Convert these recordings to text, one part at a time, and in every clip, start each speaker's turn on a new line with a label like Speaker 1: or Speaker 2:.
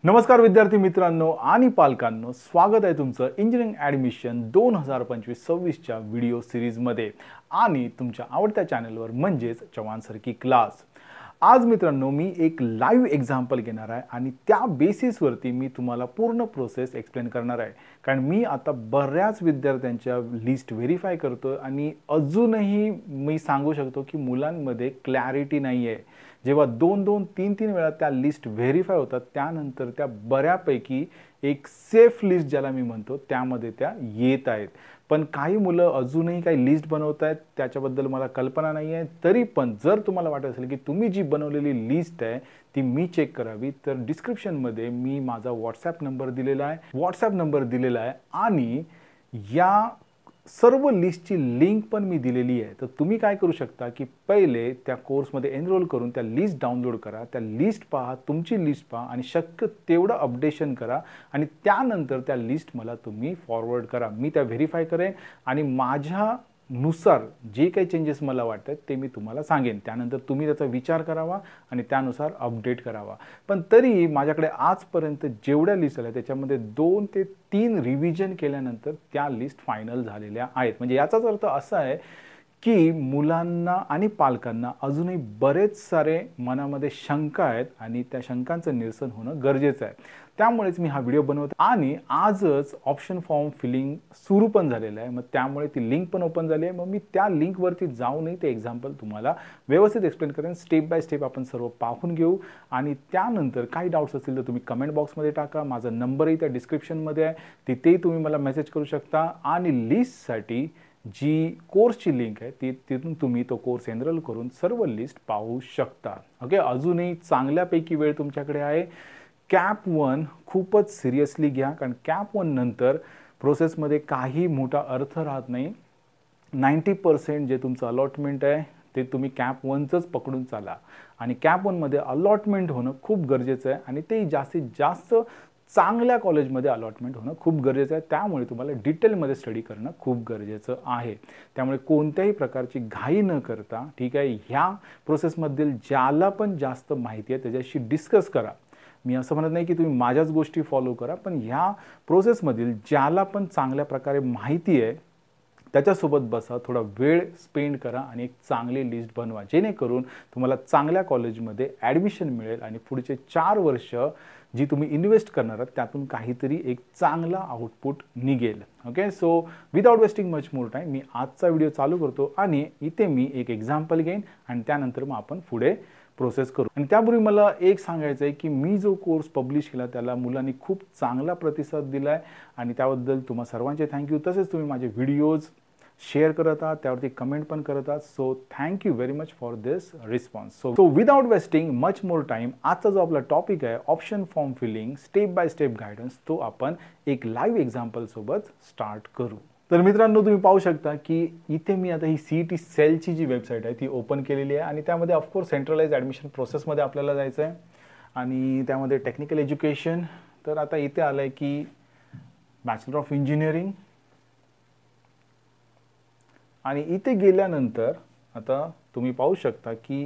Speaker 1: नमस्कार विद्यार्थी मित्रांनो आणि पालकांनो, स्वागत आहे तुमचं इंजिनिअरिंग ॲडमिशन 2025-26च्या व्हिडिओ सिरीजमध्ये आणि तुमच्या आवडत्या चॅनलवर म्हणजेच चव्हाण सर की क्लास। आज मित्रांनो मी एक लाईव्ह एक्झाम्पल घेणार आहे आणि त्या बेसिसवरती मी तुम्हाला पूर्ण प्रोसेस एक्सप्लेन करणार आहे। कारण मी आता बऱ्याच विद्यार्थ्यांच्या लिस्ट व्हेरीफाय करतो आणि अजूनही मी सांगू शकतो की मुलांमध्ये क्लॅरिटी नाही आहे। जेव्हा 2-2, 3-3 वेळा त्या लिस्ट व्हेरीफाय होतात त्यानंतर त्या बऱ्यापैकी एक सेफ लिस्ट ज्याला मी म्हणतो त्यामध्ये त्या येत आहेत। पण काही मुलं अजूनही काही लिस्ट बनवत आहेत त्याच्याबद्दल मला कल्पना नाही आहे। तरी पण जर तुम्हाला वाटत असेल की तुम्ही जी बनवलेली लिस्ट आहे ती मी चेक करावी तर डिस्क्रिप्शनमध्ये मी माझा व्हॉट्सॲप नंबर दिलेला आहे आणि या सर्व लिस्टची लिंक पण मी दिलेली आहे। तर तुम्ही काय करू शकता की पहिले त्या कोर्समध्ये एनरोल करून त्या लिस्ट डाउनलोड करा, त्या लिस्ट पहा, तुमची लिस्ट पहा आणि शक्य तेवढं अपडेशन करा आणि त्यानंतर त्या लिस्ट मला तुम्ही फॉरवर्ड करा। मी त्या व्हेरीफाय करेन आणि माझ्यानुसार जे काही चेंजेस मला वाटतात ते मी तुम्हाला सांगेन। त्यानंतर तुम्ही त्याचा विचार करावा आणि त्यानुसार अपडेट करावा। पण तरी माझ्याकडे आजपर्यंत जेवढ्या लिस्ट आल्या त्याच्यामध्ये 2 ते 3 रिव्हिजन केल्यानंतर त्या लिस्ट फायनल झालेल्या आहेत। म्हणजे याचाच अर्थ असा आहे की मुलांना आणि पालकांना अजूनही बरेच सारे मनामध्ये शंका आहेत आणि त्या शंकांचं निरसन होणं गरजेचं आहे। त्यामुळेच मी हा व्हिडिओ बनवतो आणि आजच ऑप्शन फॉर्म फिलिंग सुरू पण झालेलं आहे। मग त्यामुळे ती लिंक पण ओपन झाली आहे। मग मी त्या लिंकवरती जाऊनही ते एक्झाम्पल तुम्हाला व्यवस्थित एक्सप्लेन करेन। स्टेप बाय स्टेप आपण सर्व पाहून घेऊ आणि त्यानंतर काही डाऊट्स असतील तर तुम्ही कमेंट बॉक्समध्ये टाका। माझा नंबरही त्या डिस्क्रिप्शनमध्ये आहे, तिथेही तुम्ही मला मेसेज करू शकता आणि लिस्टसाठी जी कोर्सची लिंक आहे तिथून तुम्ही तो कोर्स एनरोल करून सर्व लिस्ट पाहू शकता। ओके, अजूनही चांगल्यापैकी वेळ तुमच्याकडे आहे। कॅप 1 खूपच सिरियसली घ्या कारण कॅप 1 नंतर प्रोसेसमध्ये काही मोठा अर्थ राहत नाही। 90% जे तुमचं अलॉटमेंट आहे ते तुम्ही कॅप 1चंच पकडून चाला आणि कॅप 1मध्ये अलॉटमेंट होणं खूप गरजेचं आहे आणि ते जास्तीत जास्त चांगल्या कॉलेजमध्ये अलॉटमेंट होणं खूप गरजेचं आहे। त्यामुळे तुम्हाला डिटेलमध्ये स्टडी करणं खूप गरजेचं आहे। त्यामुळे कोणत्याही प्रकारची घाई न करता ठीक आहे, ह्या प्रोसेसमधील ज्याला पण जास्त माहिती आहे त्याच्याशी डिस्कस करा। मी असं म्हणत नाही की तुम्ही माझ्याच गोष्टी फॉलो करा, पण ह्या प्रोसेसमधील ज्याला पण चांगल्या प्रकारे माहिती आहे त्याच्यासोबत बसा, थोडा वेळ स्पेंड करा आणि एक चांगली लिस्ट बनवा जेणेकरून तुम्हाला चांगल्या कॉलेजमध्ये ॲडमिशन मिळेल आणि पुढचे 4 वर्ष जी तुम्ही इन्व्हेस्ट करणार आहात त्यातून काहीतरी एक चांगला आउटपुट निघेल। Okay, so without wasting much more time मी आजचा व्हिडिओ चालू करतो आणि इथे मी एक एक्झाम्पल घेईन आणि त्यानंतर मग आपण पुढे प्रोसेस करू। आणि त्यापूर्वी मला एक सांगायचं आहे की मी जो कोर्स पब्लिश केला त्याला मुलांनी खूप चांगला प्रतिसाद दिला आहे आणि त्याबद्दल तुम्हा सर्वांचे थँक्यू। तसेच तुम्ही माझे व्हिडिओज शेअर करत आहात, त्यावरती कमेंट पण करत आहात। So thank you very much for this response. So without wasting much more time आजचा जो आपला टॉपिक आहे option form filling step by step guidance, तो आपण एक लाईव्ह एक्झाम्पल सोबत स्टार्ट करू। तर मित्रांनो तुम्ही पाहू शकता की इथे मी आता ही CET सेलची जी वेबसाईट आहे ती ओपन केलेली आहे आणि त्यामध्ये ऑफकोर्स सेंट्रलाइज ॲडमिशन प्रोसेसमध्ये आपल्याला जायचं आहे आणि त्यामध्ये टेक्निकल एज्युकेशन। तर आता इथे आलं आहे की बॅचलर ऑफ इंजिनिअरिंग आणि इथे गेल्यानंतर आता तुम्ही पाहू शकता की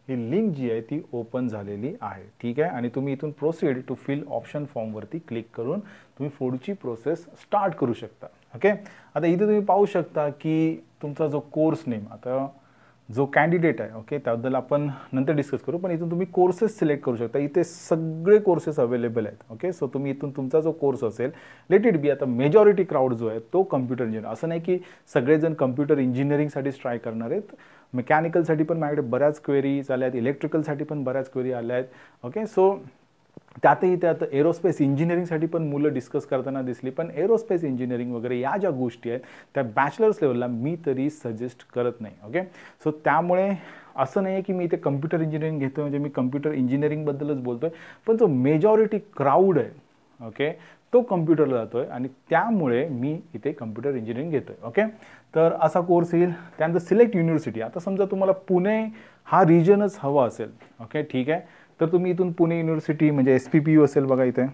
Speaker 1: ही लिंक जी आहे ती ओपन झालेली आहे। ठीक आहे, आणि तुम्ही इथून प्रोसीड टू फिल ऑप्शन फॉर्मवरती क्लिक करून तुम्ही पुढची प्रोसेस स्टार्ट करू शकता। ओके, आता इथे तुम्ही पाहू शकता की तुमचा जो कोर्स नेम, आता जो कॅन्डिडेट आहे ओके त्याबद्दल आपण नंतर डिस्कस करू, पण इथून तुम्ही कोर्सेस सिलेक्ट करू शकता। इथे सगळे कोर्सेस अवेलेबल आहेत। ओके, सो तुम्ही इथून तुमचा जो कोर्स असेल लेट इट बी, आता मेजॉरिटी क्राऊड जो आहे तो कम्प्युटर इंजिनिअर, असं नाही की सगळेजण कम्प्युटर इंजिनिअरिंगसाठीच ट्राय करणार आहेत। मेकॅनिकलसाठी पण माझ्याकडे बऱ्याच क्वेरीज आल्या आहेत, इलेक्ट्रिकलसाठी पण बऱ्याच क्वेरी आल्या आहेत। ओके, सो त्यातही त्यात एरोस्पेस इंजिनिअरिंगसाठी पण मुलं डिस्कस करताना दिसली, पण एरोस्पेस इंजिनिअरिंग वगैरे या ज्या गोष्टी आहेत त्या बॅचलर्स लेवलला मी तरी सजेस्ट करत नाही। ओके, सो त्यामुळे असं नाही आहे की मी इथे कम्प्युटर इंजिनिअरिंग घेतो म्हणजे मी कम्प्युटर इंजिनिअरिंगबद्दलच बोलतो आहे, पण जो मेजॉरिटी क्राऊड आहे ओके तो कम्प्युटरला जातो आहे आणि त्यामुळे मी इथे कम्प्युटर इंजिनिअरिंग घेतो आहे। ओके, तर असा कोर्स येईल। त्यानंतर सिलेक्ट युनिव्हर्सिटी, आता समजा तुम्हाला पुणे हा रिजनच हवा असेल ओके ठीक आहे, तर तुम्ही इथून पुणे युनिव्हर्सिटी म्हणजे SPPU असेल बघा इथे,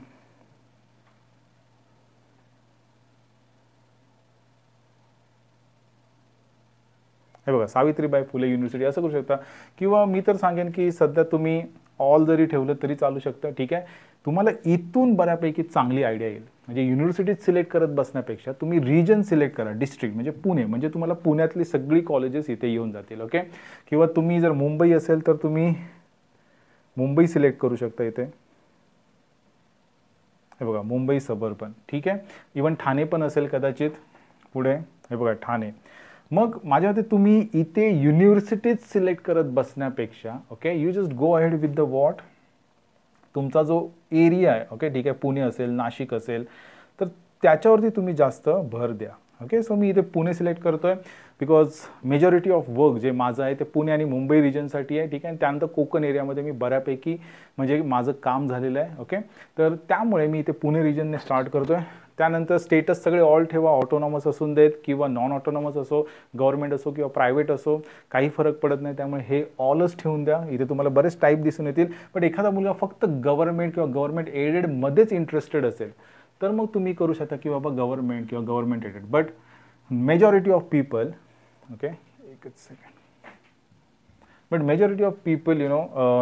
Speaker 1: हे बघा सावित्रीबाई फुले युनिव्हर्सिटी असं करू शकता। किंवा मी तर सांगेन की सध्या तुम्ही ऑल जरी ठेवलं तरी चालू शकतं, ठीक आहे. तुम्हाला इथून बऱ्यापैकी चांगली आयडिया येईल. म्हणजे युनिव्हर्सिटीज सिलेक्ट करत बसण्यापेक्षा तुम्ही रिजन सिलेक्ट करा, डिस्ट्रिक्ट म्हणजे पुणे, म्हणजे तुम्हाला पुण्यातली सगळी कॉलेजेस इथे येऊन जातील. ओके, किंवा तुम्ही जर मुंबई असेल तर तुम्ही मुंबई सिलेक्ट करू शकता इथे. हे बघा मुंबई सबर्बन, ठीक आहे. इवन ठाणे पण असेल कदाचित पुढे, हे बघा ठाणे. मग माझ्या मते तुम्ही इथे युनिव्हर्सिटीज सिलेक्ट करत बसण्यापेक्षा okay, you just go ahead with the what, तुमचा जो एरिया आहे ओके, ठीक आहे, पुणे असेल, नाशिक असेल, तर त्याच्यावरती तुम्ही जास्त भर द्या. ओके, सो मी इथे पुणे सिलेक्ट करतोय बिकॉज मेजॉरिटी ऑफ वर्क जे माझं आहे ते पुणे आणि मुंबई रिजनसाठी आहे, ठीक आहे. त्यानंतर कोकण एरियामध्ये मी बऱ्यापैकी म्हणजे माझं काम झालेलं आहे. ओके, तर त्यामुळे मी इथे पुणे रिजनने स्टार्ट करतोय. त्यानंतर स्टेटस सगळे ऑल ठेवा, ऑटोनॉमस असून देत किंवा नॉन ऑटोनॉमस असो, गव्हर्नमेंट असो किंवा प्रायव्हेट असो, काही फरक पडत नाही. त्यामुळे हे ऑलच ठेवून द्या. इथे तुम्हाला बरेच टाईप दिसून येतील. पण एखादा मुलगा फक्त गव्हर्नमेंट किंवा गव्हर्नमेंट एडेडमध्येच इंटरेस्टेड असेल तर मग तुम्ही करू शकता की बाबा गव्हर्नमेंट किंवा government aided. But majority of people okay, एकच second, but majority of people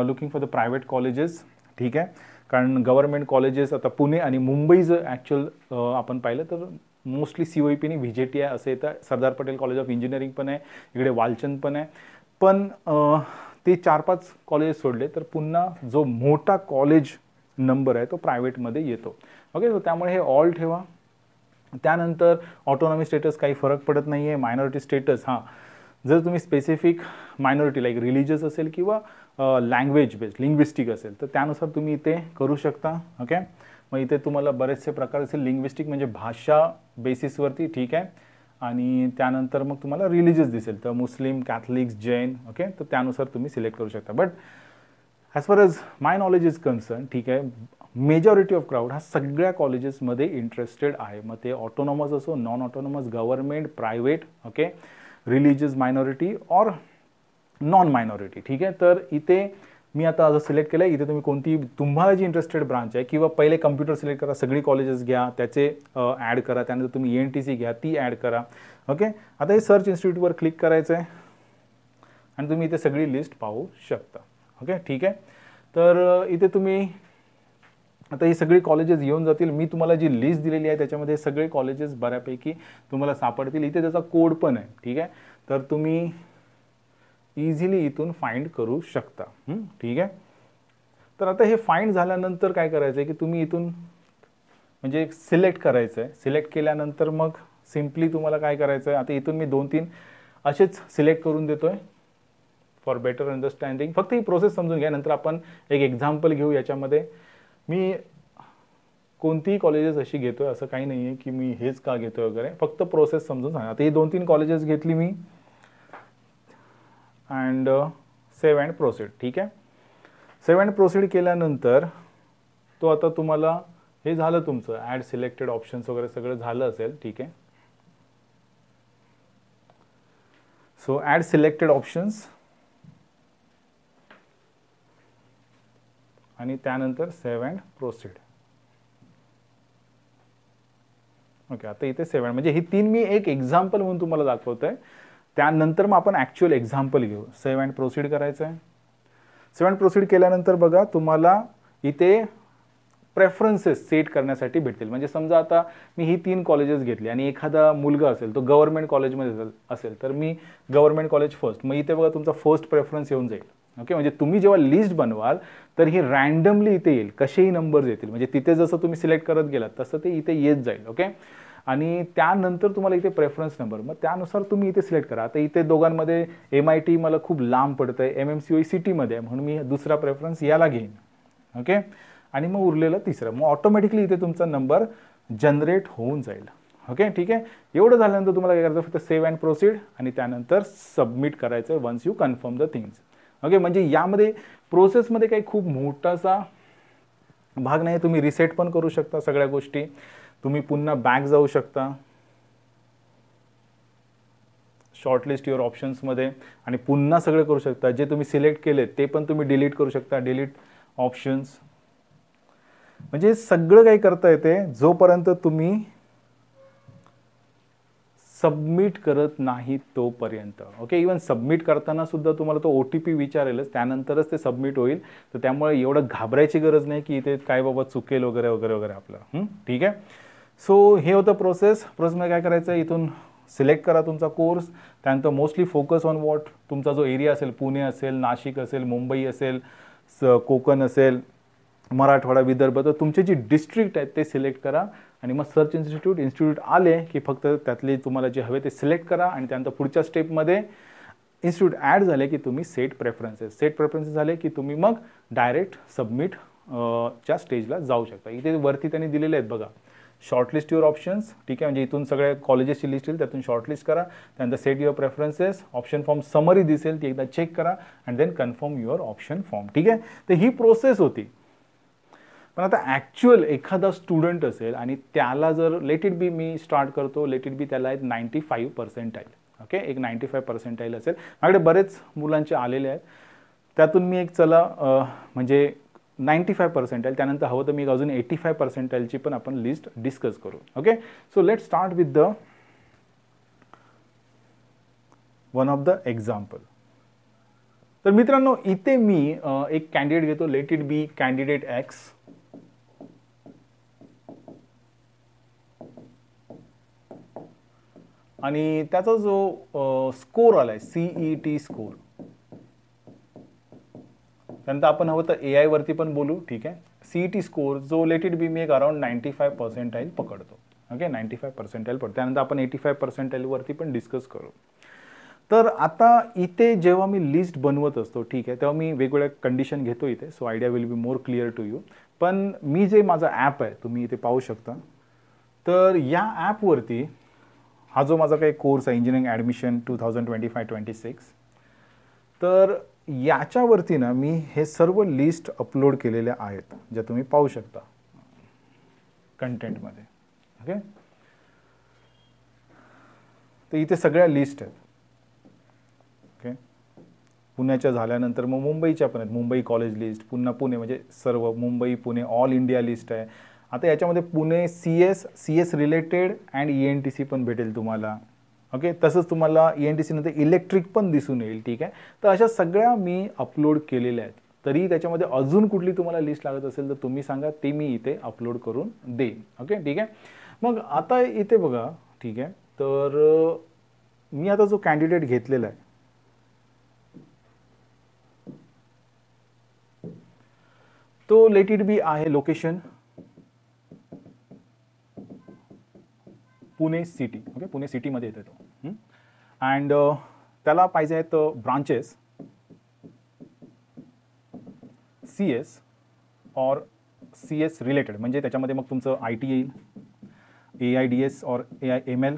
Speaker 1: looking for the private colleges, ठीक आहे. कारण गव्हर्नमेंट कॉलेजेस आता पुणे आणि मुंबई जर ॲक्च्युअल आपण पाहिलं तर मोस्टली COEP आणि VJTI असं येतं. Sardar Patel college of engineering पण आहे, इकडे वालचंद पण आहे. पण ते 4-5 कॉलेजेस सोडले तर पुन्हा जो मोठा कॉलेज नंबर आहे तो प्रायव्हेटमध्ये येतो. ओके, सो त्यामुळे हे ऑल ठेवा. त्यानंतर ऑटोनॉमी स्टेटस काही फरक पडत नाही आहे. मायनॉरिटी स्टेटस, हां, जर तुम्ही स्पेसिफिक मायनॉरिटी लाईक रिलिजियस असेल किंवा लँग्वेज बेस्ड लिंग्विस्टिक असेल तर त्यानुसार तुम्ही इथे करू शकता. ओके, मग इथे तुम्हाला बरेचसे प्रकार असेल. लिंग्विस्टिक म्हणजे भाषा बेसिसवरती, ठीक आहे. आणि त्यानंतर मग तुम्हाला रिलिजियस दिसेल तर मुस्लिम, कॅथलिक्स, जैन. ओके, तर त्यानुसार तुम्ही सिलेक्ट करू शकता. But as far as my knowledge is concern, ठीक आहे, मेजॉरिटी ऑफ क्राऊड हा सगळ्या कॉलेजेसमध्ये इंटरेस्टेड आहे. मग ते ऑटोनॉमस असो, non autonomous, government, private, okay, religious minority और नॉन मायनॉरिटी, ठीक आहे. तर इथे मी आता असं सिलेक्ट केलं आहे. इथे तुम्ही कोणती तुम्हाला जी इंटरेस्टेड ब्रांच आहे किंवा पहिले कम्प्युटर सिलेक्ट करा, सगळी कॉलेजेस घ्या, त्याचे ॲड करा. त्यानंतर तुम्ही ENTC घ्या, ती ॲड करा. ओके, आता हे सर्च इन्स्टिट्यूटवर क्लिक करायचं आहे आणि तुम्ही इथे सगळी लिस्ट पाहू शकता. ओके, ठीक आहे. तर इथे तुम्ही आता ही सगळी कॉलेजेस येऊन जातील. मी तुम्हाला जी लिस्ट दिलेली आहे त्याच्यामध्ये सगळे कॉलेजेस बऱ्यापैकी तुम्हाला सापडतील. इथे त्याचा कोड पण आहे, ठीक आहे. तर तुम्ही इझिली इथून फाइंड करू शकता. ठीक आहे. तर आता हे फाइंड झाल्यानंतर काय करायचं आहे की तुम्ही इथून म्हणजे सिलेक्ट करायचं आहे. सिलेक्ट केल्यानंतर मग सिम्पली तुम्हाला काय करायचं आहे, आता इथून मी 2-3 असेच सिलेक्ट करून देतोय फॉर बेटर अंडरस्टँडिंग. फक्त ही प्रोसेस समजून घ्या. नंतर आपण एक एक्झाम्पल घेऊ. याच्यामध्ये मी कोणतीही कॉलेजेस अशी घेतोय असं काही नाही आहे की मी हेच का घेतोय वगैरे, फक्त प्रोसेस समजून सांगा. आता ही 2-3 कॉलेजेस घेतली मी अँड सेव्ह अँड प्रोसीड. ठीक आहे. सेव्ह अँड प्रोसीड केल्यानंतर तो आता तुम्हाला हे झालं तुमचं ॲड सिलेक्टेड ऑप्शन्स वगैरे सगळं झालं असेल. ठीक आहे. सो ॲड सिलेक्टेड ऑप्शन्स आणि त्यानंतर सेव्ह अँड प्रोसीड. ओके. आता इथे सेव्ह म्हणजे ही 3 मी एक एक्झाम्पल म्हणून तुम्हाला दाखवतोय. त्यानंतर मग आपण ॲक्च्युअल एक्झाम्पल घेऊ. सेव्ह अँड प्रोसीड करायचं आहे. सेव्ह अँड प्रोसीड केल्यानंतर बघा तुम्हाला इथे प्रेफरन्सेस सेट करण्यासाठी भेटतील. म्हणजे समजा आता मी ही 3 कॉलेजेस घेतली आणि एखादा मुलगा असेल तो गव्हर्नमेंट कॉलेजमध्ये असेल तर मी गव्हर्नमेंट कॉलेज फर्स्ट. मग इथे बघा तुमचा फर्स्ट प्रेफरन्स येऊन जाईल. ओके. म्हणजे तुम्ही जेव्हा लिस्ट बनवाल तर ही रँडमली इथे येईल, कसेही नंबर्स येतील. म्हणजे तिथे जसं तुम्ही सिलेक्ट करत गेलात तसं ते इथे येत जाईल. ओके. आणि त्यानंतर तुम्हाला इथे प्रेफरन्स नंबर, मग त्यानुसार तुम्ही इथे सिलेक्ट करा. आता इथे दोघांमध्ये MIT मला खूप लांब पडतं आहे, MMCOE सिटीमध्ये आहे, म्हणून मी दुसरा प्रेफरन्स याला घेईन. ओके. आणि मग उरलेलं तिसरं. मग ऑटोमॅटिकली इथे तुमचा नंबर जनरेट होऊन जाईल. ओके. ठीक आहे. एवढं झाल्यानंतर तुम्हाला काय करायचं, फक्त सेव्ह अँड प्रोसीड आणि त्यानंतर सबमिट करायचं once you confirm the things. Okay. म्हणजे यामध्ये प्रोसेसमध्ये काही खूप मोठासा भाग नाही. तुम्ही रिसेट पण करू शकता सगळ्या गोष्टी. तुम्ही पुन्हा बॅक जाऊ शकता शॉर्टलिस्ट युअर ऑप्शन्समध्ये आणि पुन्हा सगळं करू शकता. जे तुम्ही सिलेक्ट केले ते पण तुम्ही डिलीट करू शकता. डिलीट ऑप्शन्स म्हणजे सगळं काही करता येते जोपर्यंत तुम्ही सबमिट करत नाही तोपर्यंत. ओके, इवन सबमिट करताना सुद्धा तुम्हाला तो OTP विचारेलच, त्यानंतरच ते सबमिट होईल. तर त्यामुळे एवढं घाबरायची गरज नाही की इथे काय बाबा चुकेल वगैरे वगैरे वगैरे आपलं. ठीक आहे. सो हे होतं प्रोसेसमध्ये काय करायचं आहे, इथून सिलेक्ट करा तुमचा कोर्स. त्यानंतर मोस्टली फोकस ऑन वॉट, तुमचा जो एरिया असेल, पुणे असेल, नाशिक असेल, मुंबई असेल, कोकण असेल, मराठवाडा, विदर्भ, तर तुमचे जी डिस्ट्रिक्ट आहेत ते सिलेक्ट करा. आणि मग सर्च इन्स्टिट्यूट आले की फक्त त्यातले तुम्हाला जे हवे ते सिलेक्ट करा. आणि त्यानंतर पुढच्या स्टेपमध्ये इन्स्टिट्यूट ॲड झाले की तुम्ही सेट प्रेफरन्सेस झाले की तुम्ही मग डायरेक्ट सबमिट च्या स्टेजला जाऊ शकता. इथे वरती त्यांनी दिलेले आहेत बघा, शॉर्टलिस्ट युअर ऑप्शन्स. ठीक आहे, म्हणजे इथून सगळ्या कॉलेजेसची लिस्ट येईल, त्यातून शॉर्टलिस्ट करा. त्यानंतर set your preferences, option form summary दिसेल ती एकदा चेक करा and then confirm your option form. ठीक आहे, तर ही प्रोसेस होती. पण आता ॲक्च्युअल एखादा स्टुडंट असेल आणि त्याला जर late it be, me start करतो, लेट इट बी त्याला आहेत 95%. ओके, एक 95% असेल. माझ्याकडे बरेच मुलांचे आलेले आहेत, त्यातून मी एक चला म्हणजे 95% त्यानंतर हवं तर मी अजून 85% पण आपण लिस्ट डिस्कस करू. Okay, so let start with the one of the example. तर मित्रांनो, इथे मी एक कॅन्डिडेट घेतो, late it B candidate x. आणि त्याचा जो स्कोर आलाय CET स्कोर, त्यानंतर आपण हवं तर AI वरती पण बोलू. ठीक आहे, CET स्कोर जो लेट इट बी मी एक अराउंड 95% पकडतो. ओके, 95% पडतो. त्यानंतर आपण 85% वरती पण डिस्कस करू. तर आता इथे जेव्हा मी लिस्ट बनवत असतो, ठीक आहे, तेव्हा मी वेगवेगळ्या कंडिशन घेतो इथे, so idea will be more clear to you. पण मी जे माझा ॲप आहे तुम्ही इथे पाहू शकता. तर या ॲपवरती हा जो माझा काही कोर्स आहे इंजिनिअरिंग ॲडमिशन 2025-26, तर याच्यावरती ना मी हे सर्व लिस्ट अपलोड केलेल्या आहेत, ज्या तुम्ही पाहू शकता कंटेंटमध्ये. ओके, तर इथे सगळ्या लिस्ट आहेत. ओके, पुण्याच्या झाल्यानंतर मग मुंबईच्या पण आहेत, मुंबई कॉलेज लिस्ट, पुन्हा पुणे म्हणजे सर्व Mumbai Pune all India list आहे. आता याच्यामध्ये Pune CS related and ENTC पण भेटेल तुम्हाला. ओके, तसंच तुम्हाला ENTC नंतर इलेक्ट्रिक पण दिसून येईल. ठीक आहे, तर अशा सगळ्या मी अपलोड केलेल्या आहेत. तरी त्याच्यामध्ये अजून कुठली तुम्हाला लिस्ट लागत असेल तर तुम्ही सांगा, ते मी इथे अपलोड करून देईन. ओके, ठीक आहे. मग आता इथे बघा, ठीक आहे, तर मी आता जो कॅन्डिडेट घेतलेला आहे तो लेट इट बी आहे location Pune city. Okay, Pune सिटीमध्ये येतो तो. अँड त्याला पाहिजे आहेत ब्रांचेस CS और CS रिलेटेड, म्हणजे त्याच्यामध्ये मग तुमचं IT येईल, AIDS और ML,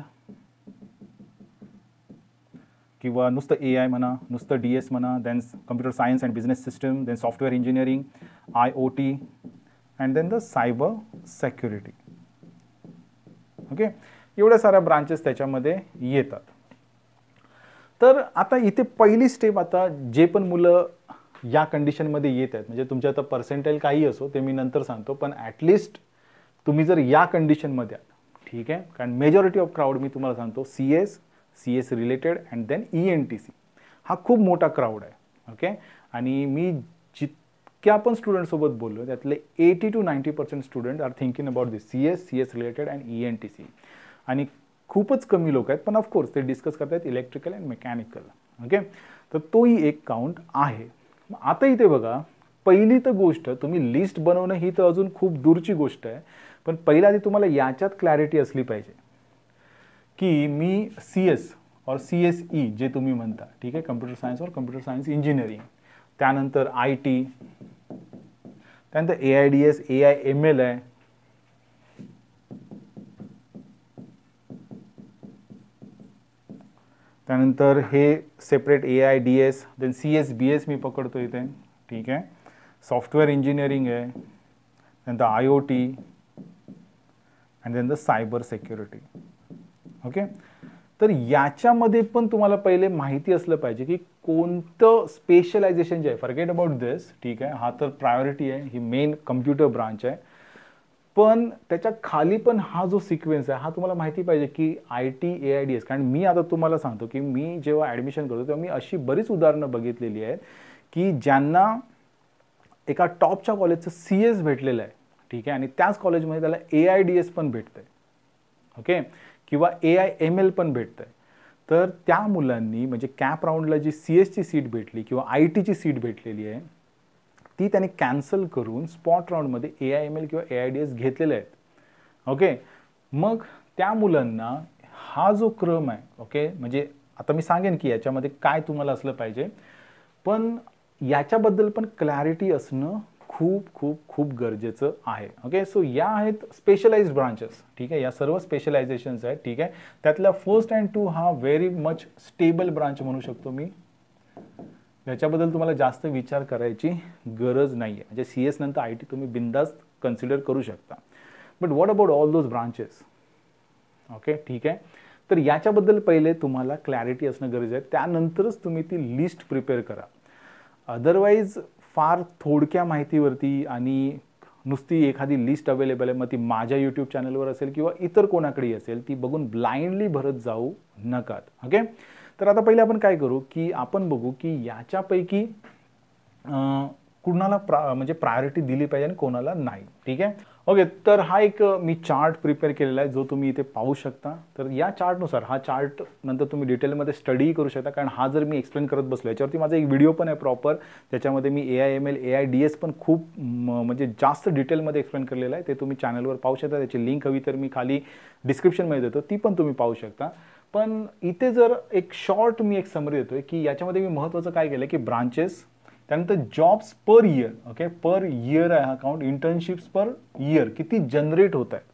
Speaker 1: किंवा नुसतं AI म्हणा, नुसतं DS म्हणा, then computer science and business system, then software engineering, IoT and then the cyber security. Okay, एवढ्या साऱ्या ब्रांचेस त्याच्यामध्ये येतात. तर आता इथे पहिली स्टेप, आता जे पण मुलं या कंडिशनमध्ये येत आहेत, म्हणजे तुमच्या आता पर्सेंटाईल काही असो ते मी नंतर सांगतो, पण ॲटलिस्ट तुम्ही जर या कंडिशनमध्ये आहात, ठीक आहे, कारण मेजॉरिटी ऑफ क्राऊड मी तुम्हाला सांगतो CS related and then ENTC हा खूप मोठा क्राऊड आहे. ओके, आणि मी जितक्या आपण स्टुडंटसोबत बोललो त्यातले 80 to 90% student are thinking about this CS related and ENTC. आणि खूपच कमी लोक आहेत, पण ऑफकोर्स ते डिस्कस करतात इलेक्ट्रिकल अँड मेकॅनिकल. ओके, तर तोही एक काउंट आहे. आता इथे बघा, पहिली तर गोष्ट तुम्ही लिस्ट बनवणं ही तर अजून खूप दूरची गोष्ट आहे, पण पहिल्या आधी तुम्हाला याच्यात क्लॅरिटी असली पाहिजे की मी CS और CSE जे तुम्ही म्हणता, ठीक आहे, कम्प्युटर सायन्स और कम्प्युटर सायन्स इंजिनिअरिंग, त्यानंतर IT, त्यानंतर AIDS AI/ML आहे, त्यानंतर हे separate AI DS, then CS BS मी पकडतो इथे. ठीक आहे, सॉफ्टवेअर इंजिनिअरिंग आहे, नंतर IoT and then the cyber security. Okay, तर याच्यामध्ये पण तुम्हाला पहिले माहिती असलं पाहिजे की कोणतं स्पेशलायझेशन जे आहे, फॉरगेट अबाउट दिस. ठीक आहे, हा तर प्रायोरिटी आहे, ही मेन कम्प्युटर ब्रांच आहे. पण त्याच्या खाली पण हा जो सिक्वेन्स आहे हा तुम्हाला माहिती पाहिजे की IT AIDS. कारण मी आता तुम्हाला सांगतो की मी जेव्हा ॲडमिशन करतो तेव्हा मी अशी बरीच उदाहरणं बघितलेली आहेत की ज्यांना एका टॉपच्या कॉलेजचं CS भेटलेलं आहे, ठीक आहे, आणि त्याच कॉलेजमध्ये त्याला AIDS पण भेटतंय, ओके, किंवा AIML पण भेटतंय. तर त्या मुलांनी म्हणजे कॅप राऊंडला जी CSची सीट भेटली किंवा ITची सीट भेटलेली आहे ती त्यांनी कॅन्सल करून स्पॉट राऊंडमध्ये AIML किंवा AIDS घेतलेले आहेत, ओके. मग त्या मुलांना हा जो क्रम आहे, ओके, म्हणजे आता मी सांगेन की याच्यामध्ये काय तुम्हाला असलं पाहिजे, पण याच्याबद्दल पण क्लॅरिटी असणं खूप खूप खूप गरजेचं आहे, ओके. सो या आहेत स्पेशलाइज्ड ब्रांचेस, ठीक आहे, या सर्व स्पेशलायझेशन्स आहेत, ठीक आहे. त्यातला फर्स्ट अँड 2 हा व्हेरी मच स्टेबल ब्रांच म्हणू शकतो मी. याच्याबद्दल तुम्हाला जास्त विचार करायची गरज नाही आहे. म्हणजे CS नंतर IT तुम्ही बिंदास्त कन्सिडर करू शकता. But what about all those branches, okay, ठीक आहे. तर याच्याबद्दल पहिले तुम्हाला क्लॅरिटी असणं गरजेचं आहे, त्यानंतरच तुम्ही ती लिस्ट प्रिपेअर करा. अदरवाईज फार थोडक्या माहितीवरती आणि नुसती एखादी लिस्ट अवेलेबल आहे, मग ती माझ्या यूट्यूब चॅनलवर असेल किंवा इतर कोणाकडे असेल, ती बघून ब्लाइंडली भरत जाऊ नका, ओके. तर आता पहिले आपण काय करू की आपण बघू की याच्यापैकी कुणाला म्हणजे प्रायोरिटी दिली पाहिजे आणि कोणाला नाही, ठीक आहे. ओके, तर हा एक मी चार्ट प्रिपेअर केलेला आहे जो तुम्ही इथे पाहू शकता. तर या चार्टनुसार, हा चार्ट नंतर तुम्ही डिटेलमध्ये स्टडी करू शकता, कारण हा जर मी एक्सप्लेन करत बसलो याच्यावरती माझा एक व्हिडिओ पण आहे प्रॉपर, त्याच्यामध्ये मी AIML AIDS पण खूप म्हणजे जास्त डिटेलमध्ये एक्सप्लेन केलेलं आहे, ते तुम्ही चॅनलवर पाहू शकता. त्याची लिंक हवी तर मी खाली डिस्क्रिप्शनमध्ये देतो, ती पण तुम्ही पाहू शकता. पण इथे जर एक शॉर्ट मी एक समरी देतोय की याच्यामध्ये मी महत्त्वाचं काय केलं की ब्रांचेस, त्यानंतर jobs per year, okay, per year आहे हा काउंट, इंटर्नशिप्स पर इयर किती जनरेट होत आहेत,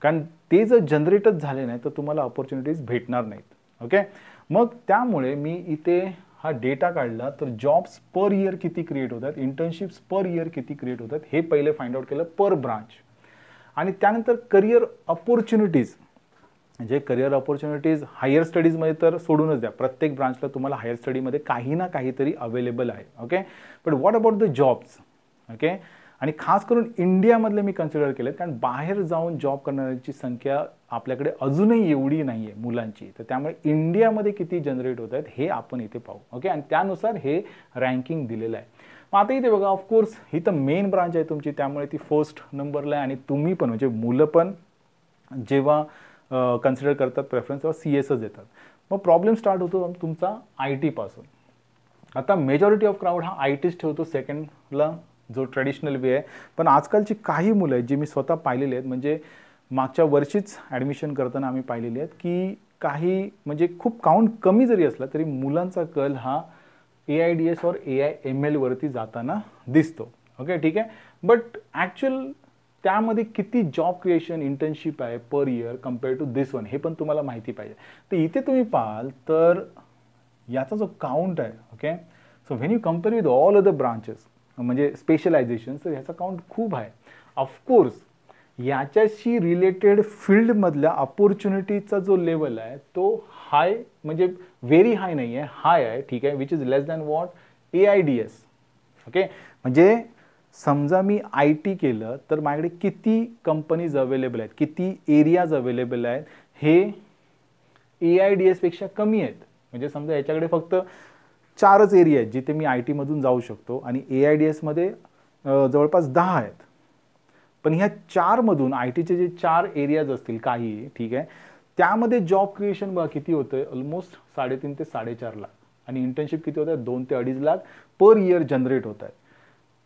Speaker 1: कारण ते जर जनरेटच झाले नाही तर तुम्हाला अपॉर्च्युनिटीज भेटणार नाहीत, ओके. मग त्यामुळे मी इथे हा डेटा काढला, तर जॉब्स पर इयर किती क्रिएट होत आहेत, इंटर्नशिप्स पर इयर किती क्रिएट होत आहेत हे पहिले फाइंड आउट केलं पर ब्रांच. आणि त्यानंतर करिअर अपॉर्च्युनिटीज, म्हणजे करिअर अपॉर्च्युनिटीज हायर स्टडीजमध्ये तर सोडूनच द्या, प्रत्येक ब्रांचला तुम्हाला हायर स्टडीमध्ये काही ना काहीतरी अवेलेबल आहे, okay. But what about the jobs, okay. आणि खास करून इंडियामधले मी कन्सिडर केले, कारण बाहेर जाऊन जॉब करणाऱ्यांची संख्या आपल्याकडे अजूनही एवढी नाही आहे मुलांची, तर त्यामुळे इंडियामध्ये किती जनरेट होत आहेत हे आपण इथे पाहू, ओके. आणि त्यानुसार हे रँकिंग दिलेलं आहे. मग आता इथे बघा, ऑफकोर्स ही तर मेन ब्रांच आहे तुमची, त्यामुळे ती फर्स्ट नंबरला आहे. आणि तुम्ही पण म्हणजे मुलं पण जेव्हा कन्सिडर करतात प्रेफरन्स तेव्हा CSच देतात. मग प्रॉब्लेम स्टार्ट होतो तुमचा IT पासून. आता मेजॉरिटी ऑफ क्राऊड हा ITच ठेवतो सेकंडला, जो ट्रेडिशनल वे आहे. पण आजकालची काही मुलं आहेत जी मी स्वतः पाहिलेली आहेत, म्हणजे मागच्या वर्षीच ॲडमिशन करताना आम्ही पाहिलेली आहेत की काही म्हणजे खूप काउंट कमी जरी असला तरी मुलांचा कल हा AIDS और AIML वरती जाताना दिसतो, ओके, ठीक आहे. बट ॲक्च्युअल त्यामध्ये किती जॉब क्रिएशन इंटर्नशिप आहे per year compare to this one हे पण तुम्हाला माहिती पाहिजे. तर इथे तुम्ही पाहाल तर याचा जो काउंट आहे, okay, so when you compare with all other branches म्हणजे स्पेशलायझेशन, तर ह्याचा काउंट खूप आहे. ऑफकोर्स याच्याशी रिलेटेड फील्डमधल्या अपॉर्च्युनिटीचा जो लेवल आहे तो हाय, म्हणजे व्हेरी हाय नाही आहे, हाय आहे, ठीक आहे, which is less than what AIDS, okay. म्हणजे समजा मी IT केलं तर माझ्याकडे किती कंपनीज अवेलेबल आहेत, किती एरियाज अवेलेबल आहेत, हे AIDS पेक्षा कमी आहेत. म्हणजे समजा याच्याकडे फक्त 4च एरिया आहेत जिथे मी IT मधून जाऊ शकतो आणि AIDS मध्ये जवळपास 10 आहेत. पण ह्या 4 मधून ITचे जे 4 एरियाज असतील काही, ठीक आहे, त्यामध्ये जॉब क्रिएशन बघा किती होतंय, ऑलमोस्ट 3.5 ते 4.5 लाख, आणि इंटर्नशिप किती होत आहे 2 ते 2.5 लाख पर इयर जनरेट होत आहेत.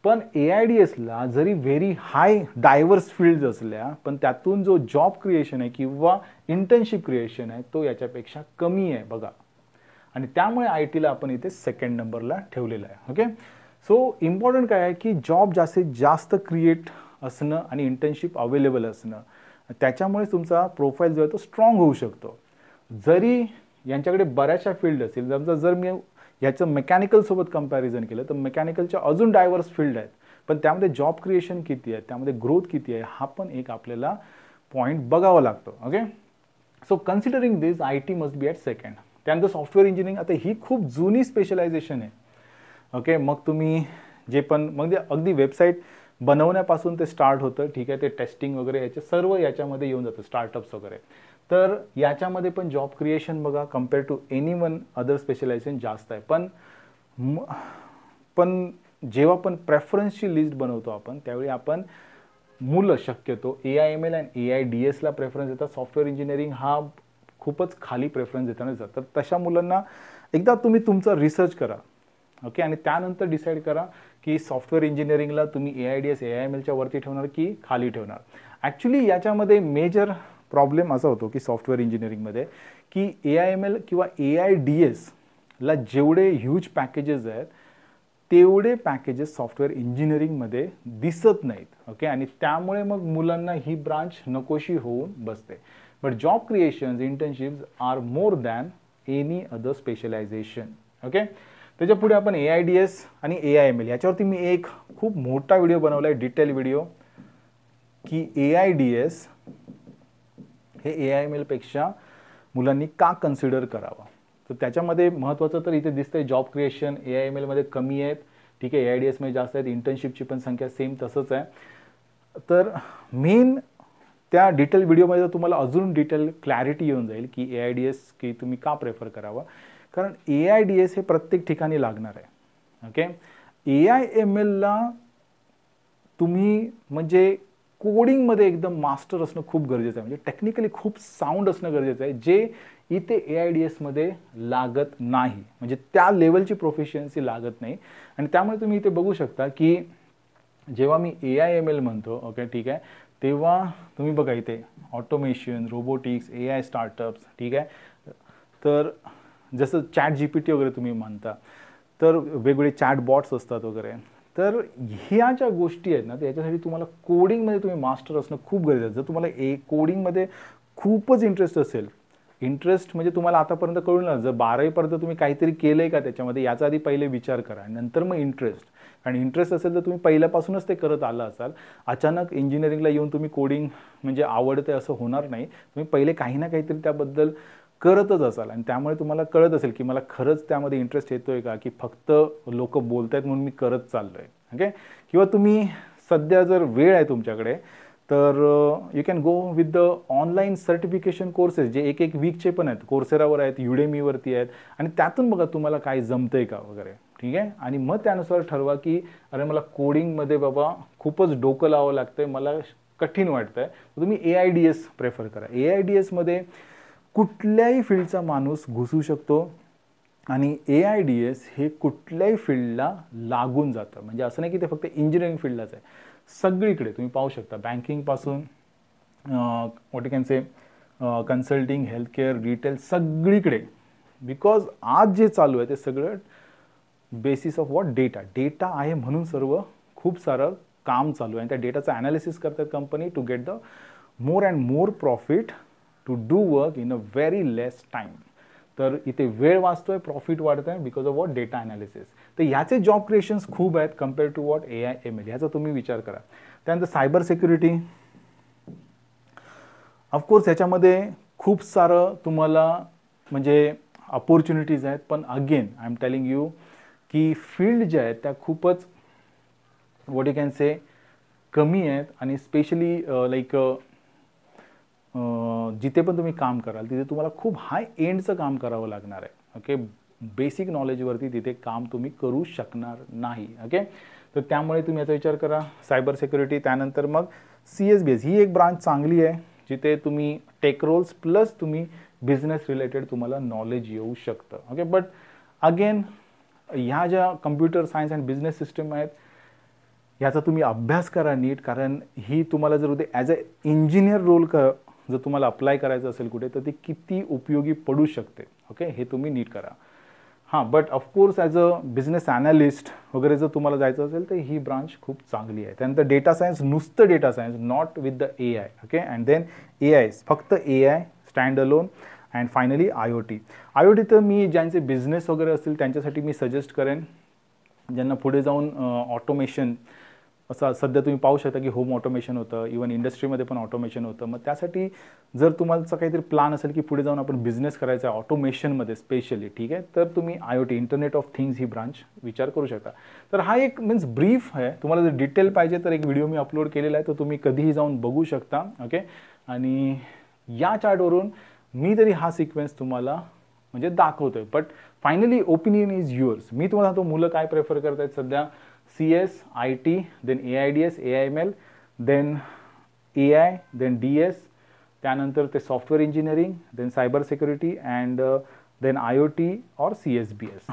Speaker 1: पण AIDSला जरी व्हेरी हाय डायव्हर्स फील्ड्स असल्या पण त्यातून जो जॉब क्रिएशन आहे किंवा इंटर्नशिप क्रिएशन आहे तो याच्यापेक्षा कमी आहे बघा. आणि त्यामुळे ITला आपण इथे सेकंड नंबरला ठेवलेला आहे, ओके. सो इम्पॉर्टंट काय आहे की जॉब जास्तीत जास्त क्रिएट असणं आणि इंटर्नशिप अवेलेबल असणं, त्याच्यामुळे तुमचा प्रोफाईल जो आहे तो स्ट्रॉंग होऊ शकतो. जरी यांच्याकडे बऱ्याचशा फील्ड असतील, समजा जर मी याचं मेकॅनिकलसोबत कंपॅरिझन केलं तर मेकॅनिकलच्या अजून डायव्हर्स फील्ड आहेत, पण त्यामध्ये जॉब क्रिएशन किती आहे, त्यामध्ये ग्रोथ किती आहे, हा पण एक आपल्याला पॉईंट बघावा लागतो, okay. So considering this IT must be at second. त्यानंतर सॉफ्टवेअर इंजिनिअरिंग, आता ही खूप जुनी स्पेशलायझेशन आहे, ओके. मग तुम्ही जे पण मग अगदी वेबसाईट बनवण्यापासून ते स्टार्ट होतं, ठीक आहे, ते टेस्टिंग वगैरे याचे सर्व याच्यामध्ये येऊन जातं, स्टार्टअप्स वगैरे. तर याच्यामध्ये पण जॉब क्रिएशन बघा compare to any one other specialization जास्त आहे. पण जेव्हा पण प्रेफरन्सची लिस्ट बनवतो आपण, त्यावेळी आपण मुलं शक्यतो AIML आणि AIDSला प्रेफरन्स देतात. सॉफ्टवेअर इंजिनिअरिंग हा खूपच खाली प्रेफरन्स देताना जातात. तर तशा मुलांना एकदा तुम्ही तुमचा रिसर्च करा, ओके, आणि त्यानंतर डिसाईड करा की सॉफ्टवेअर इंजिनिअरिंगला तुम्ही AIDS AIMLच्या वरती ठेवणार की खाली ठेवणार. ॲक्च्युली याच्यामध्ये मेजर प्रॉब्लेम असा होतो की सॉफ्टवेअर इंजिनिअरिंगमध्ये की AIML किंवा AIDSला जेवढे ह्यूज पॅकेजेस आहेत तेवढे पॅकेजेस सॉफ्टवेअर इंजिनिअरिंगमध्ये दिसत नाहीत, ओके, आणि त्यामुळे मग मुलांना ही ब्रांच नकोशी होऊन बसते. But job creations, internships are more than any other specialization, okay. त्याच्या पुढे आपण AIDS आणि AIML याच्यावरती मी एक खूप मोठा व्हिडिओ बनवला आहे, डिटेल व्हिडिओ, की AIDS हे AIML पेक्षा मुलांनी का कन्सिडर करावं. तर त्याच्यामध्ये महत्त्वाचं तर इथे दिसतंय जॉब क्रिएशन AIML मध्ये कमी आहेत, ठीक आहे, AIDS मध्ये जास्त आहेत, इंटर्नशिपची पण संख्या सेम तसंच आहे. तर मेन त्या डिटेल व्हिडिओमध्ये तुम्हाला अजून डिटेल क्लॅरिटी येऊन जाईल की AIDS की तुम्ही का प्रेफर करावं, कारण AIDS हे प्रत्येक ठिकाणी लागणार आहे, ओके. AIMLला तुम्ही म्हणजे कोडिंगमध्ये एकदम मास्टर असणं खूप गरजेचं आहे, म्हणजे टेक्निकली खूप साऊंड असणं गरजेचं आहे, जे इथे AIDSमध्ये लागत नाही, म्हणजे त्या लेवलची प्रोफिशियन्सी लागत नाही. आणि त्यामुळे तुम्ही इथे बघू शकता की जेव्हा मी AIML म्हणतो, ओके, ठीक आहे, तेव्हा तुम्ही बघा इथे ऑटोमेशन, रोबोटिक्स, AI स्टार्टअप्स, ठीक आहे. तर जसं ChatGPT वगैरे तुम्ही म्हणता, तर वेगवेगळे चॅट बॉट्स असतात वगैरे. तर ह्या ज्या गोष्टी आहेत ना, त्याच्यासाठी तुम्हाला कोडिंगमध्ये तुम्ही मास्टर असणं खूप गरजेचं आहे. जर तुम्हाला कोडिंगमध्ये खूपच इंटरेस्ट असेल, इंटरेस्ट म्हणजे तुम्हाला आतापर्यंत कळून ना, जर 12वीपर्यंत तुम्ही काहीतरी केलं आहे का त्याच्यामध्ये, याचा आधी पहिले विचार करा, नंतर मग इंटरेस्ट. आणि इंटरेस्ट असेल तर तुम्ही पहिल्यापासूनच ते करत आला असाल. अचानक इंजिनिअरिंगला येऊन तुम्ही कोडिंग म्हणजे आवडते असं होणार नाही. तुम्ही पहिले काही ना काहीतरी त्याबद्दल करतच असाल आणि त्यामुळे तुम्हाला कळत असेल की मला खरंच त्यामध्ये इंटरेस्ट येतोय का, की फक्त लोक बोलत आहेत म्हणून मी करत चाललोय, ओके. किंवा तुम्ही सध्या जर वेळ आहे तुमच्याकडे, तर you can go with the online certification courses, जे एक वीकचे पण आहेत, कोर्सेरावर आहेत, युडेमीवरती आहेत, आणि त्यातून बघा तुम्हाला काय जमतंय का वगैरे, ठीक आहे. आणि मग त्यानुसार ठरवा की अरे मला कोडिंगमध्ये बाबा खूपच डोकं लावावं लागतंय, मला कठीण वाटतंय, तुम्ही AIDS प्रेफर करा. AIDSमध्ये कुठल्याही फील्डचा माणूस घुसू शकतो आणि AIDS हे कुठल्याही फील्डला लागून जातं. म्हणजे असं नाही की ते फक्त इंजिनिअरिंग फील्डलाच आहे, सगळीकडे तुम्ही पाहू शकता, बँकिंगपासून what you can say consulting, healthcare, retail, सगळीकडे. बिकॉज आज जे चालू आहे ते सगळं बेसिस ऑफ व्हॉट, डेटा आहे, म्हणून सर्व खूप सारं काम चालू आहे आणि त्या डेटाचं ॲनालिसिस करतात company to get the more and more profit to do work in a very less time. तर इथे वेळ वाचतोय, प्रॉफिट वाढत आहे because of what, data analysis. तर याचे जॉब क्रिएशन्स खूप आहेत कम्पेअर टू व्हॉट AIML, ह्याचा तुम्ही विचार करा. त्यानंतर सायबर सिक्युरिटी, ऑफकोर्स ह्याच्यामध्ये खूप सारं तुम्हाला म्हणजे अपॉर्च्युनिटीज आहेत, पण again I am telling you की फील्ड ज्या आहेत त्या खूपच व्हॉट यू कॅन से कमी आहेत आणि स्पेशली लाईक जिथे पण तुम्ही काम कराल तिथे तुम्हाला खूप हाय एंडचं काम करावं लागणार आहे, ओके. बेसिक नॉलेजवरती तिथे काम तुम्ही करू शकणार नाही, ओके. तर त्यामुळे तुम्ही याचा विचार करा, सायबर सिक्युरिटी. त्यानंतर मग CSBS ही एक ब्रांच चांगली आहे, जिथे तुम्ही टेक रोल्स प्लस तुम्ही बिझनेस रिलेटेड तुम्हाला नॉलेज येऊ शकतं, ओके. बट अगेन ह्या ज्या computer science and business system आहेत याचा तुम्ही अभ्यास करा नीट, कारण ही तुम्हाला जर उद्या ॲज अ इंजिनियर रोल जर तुम्हाला अप्लाय करायचं असेल कुठे, तर ती किती उपयोगी पडू शकते, ओके, हे तुम्ही नीट करा. हां, but of course as a business analyst वगैरे जर तुम्हाला जायचं असेल तर ही ब्रांच खूप चांगली आहे. त्यानंतर डेटा सायन्स, नुसतं data science, not with the AI, okay. And then AI, फक्त AI stand alone. And finally IoT तर मी ज्यांचे बिझनेस वगैरे असतील त्यांच्यासाठी मी सजेस्ट करेन, ज्यांना पुढे जाऊन ऑटोमेशन असं सध्या तुम्ही पाहू शकता की होम ऑटोमेशन होतं, इवन इंडस्ट्रीमध्ये पण ऑटोमेशन होतं. मग त्यासाठी जर तुम्हाला काहीतरी प्लॅन असेल की पुढे जाऊन आपण बिझनेस करायचा आहे ऑटोमेशनमध्ये स्पेशली, ठीक आहे, तर तुम्ही IoT internet of things he branch विचार करू शकता. तर हा एक मीन्स ब्रीफ आहे. तुम्हाला जर डिटेल पाहिजे तर एक व्हिडिओ मी अपलोड केलेला आहे, तो तुम्ही कधीही जाऊन बघू शकता. ओके, आणि या चार्टवरून मी तरी हा सिक्वेन्स तुम्हाला म्हणजे दाखवतोय, but finally opinion is yours. मी तुम्हाला सांगतो मुलं काय प्रेफर करत आहेत सध्या. CS, IT, then AIDS, AIML, then AI, then DS, त्यानंतर ते software engineering, then cyber security and then IoT और CSBS.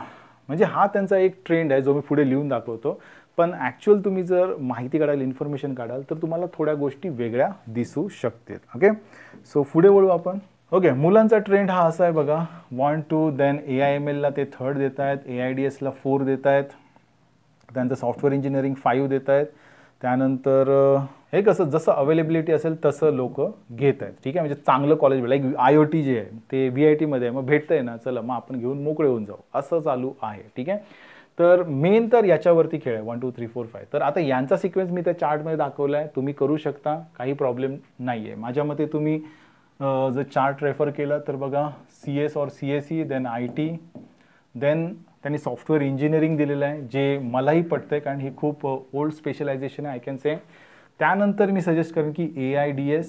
Speaker 1: म्हणजे हा त्यांचा एक ट्रेंड आहे जो मी पुढे लिहून दाखवतो. पण ॲक्च्युअल तुम्ही जर माहिती काढाल, इन्फॉर्मेशन काढाल, तर तुम्हाला थोड्या गोष्टी वेगळ्या दिसू शकतील. ओके, सो पुढे वळू आपण. ओके, मुलांचा ट्रेंड हा असा आहे बघा. 1, 2, देन AIMLला ते 3rd देत आहेत, AIDSला 4 देत आहेत, त्यानंतर सॉफ्टवेअर इंजिनिअरिंग 5 देत आहेत. त्यानंतर हे कसं जसं अवेलेबिलिटी असेल तसं लोक घेत आहेत. ठीक आहे, म्हणजे चांगलं कॉलेज लाईक IoT जे आहे ते VITमध्ये आहे, मग भेटतंय ना, चला मग आपण घेऊन मोकळे होऊन जाऊ, असं चालू आहे. ठीक आहे, तर मेन तर याच्यावरती खेळ आहे 1, 2, 3, 4, 5. तर आता यांचा सिक्वेन्स मी त्या चार्टमध्ये दाखवला आहे, तुम्ही करू शकता, काही प्रॉब्लेम नाही आहे. माझ्या मते तुम्ही जर चार्ट रेफर केला तर बघा, CS और CSE, देन IT, देन त्यांनी सॉफ्टवेअर इंजिनिअरिंग दिलेलं आहे, जे मलाही पटतं आहे कारण ही खूप ओल्ड स्पेशलायझेशन आहे आय कॅन से. त्यानंतर मी सजेस्ट करेन की AIDS,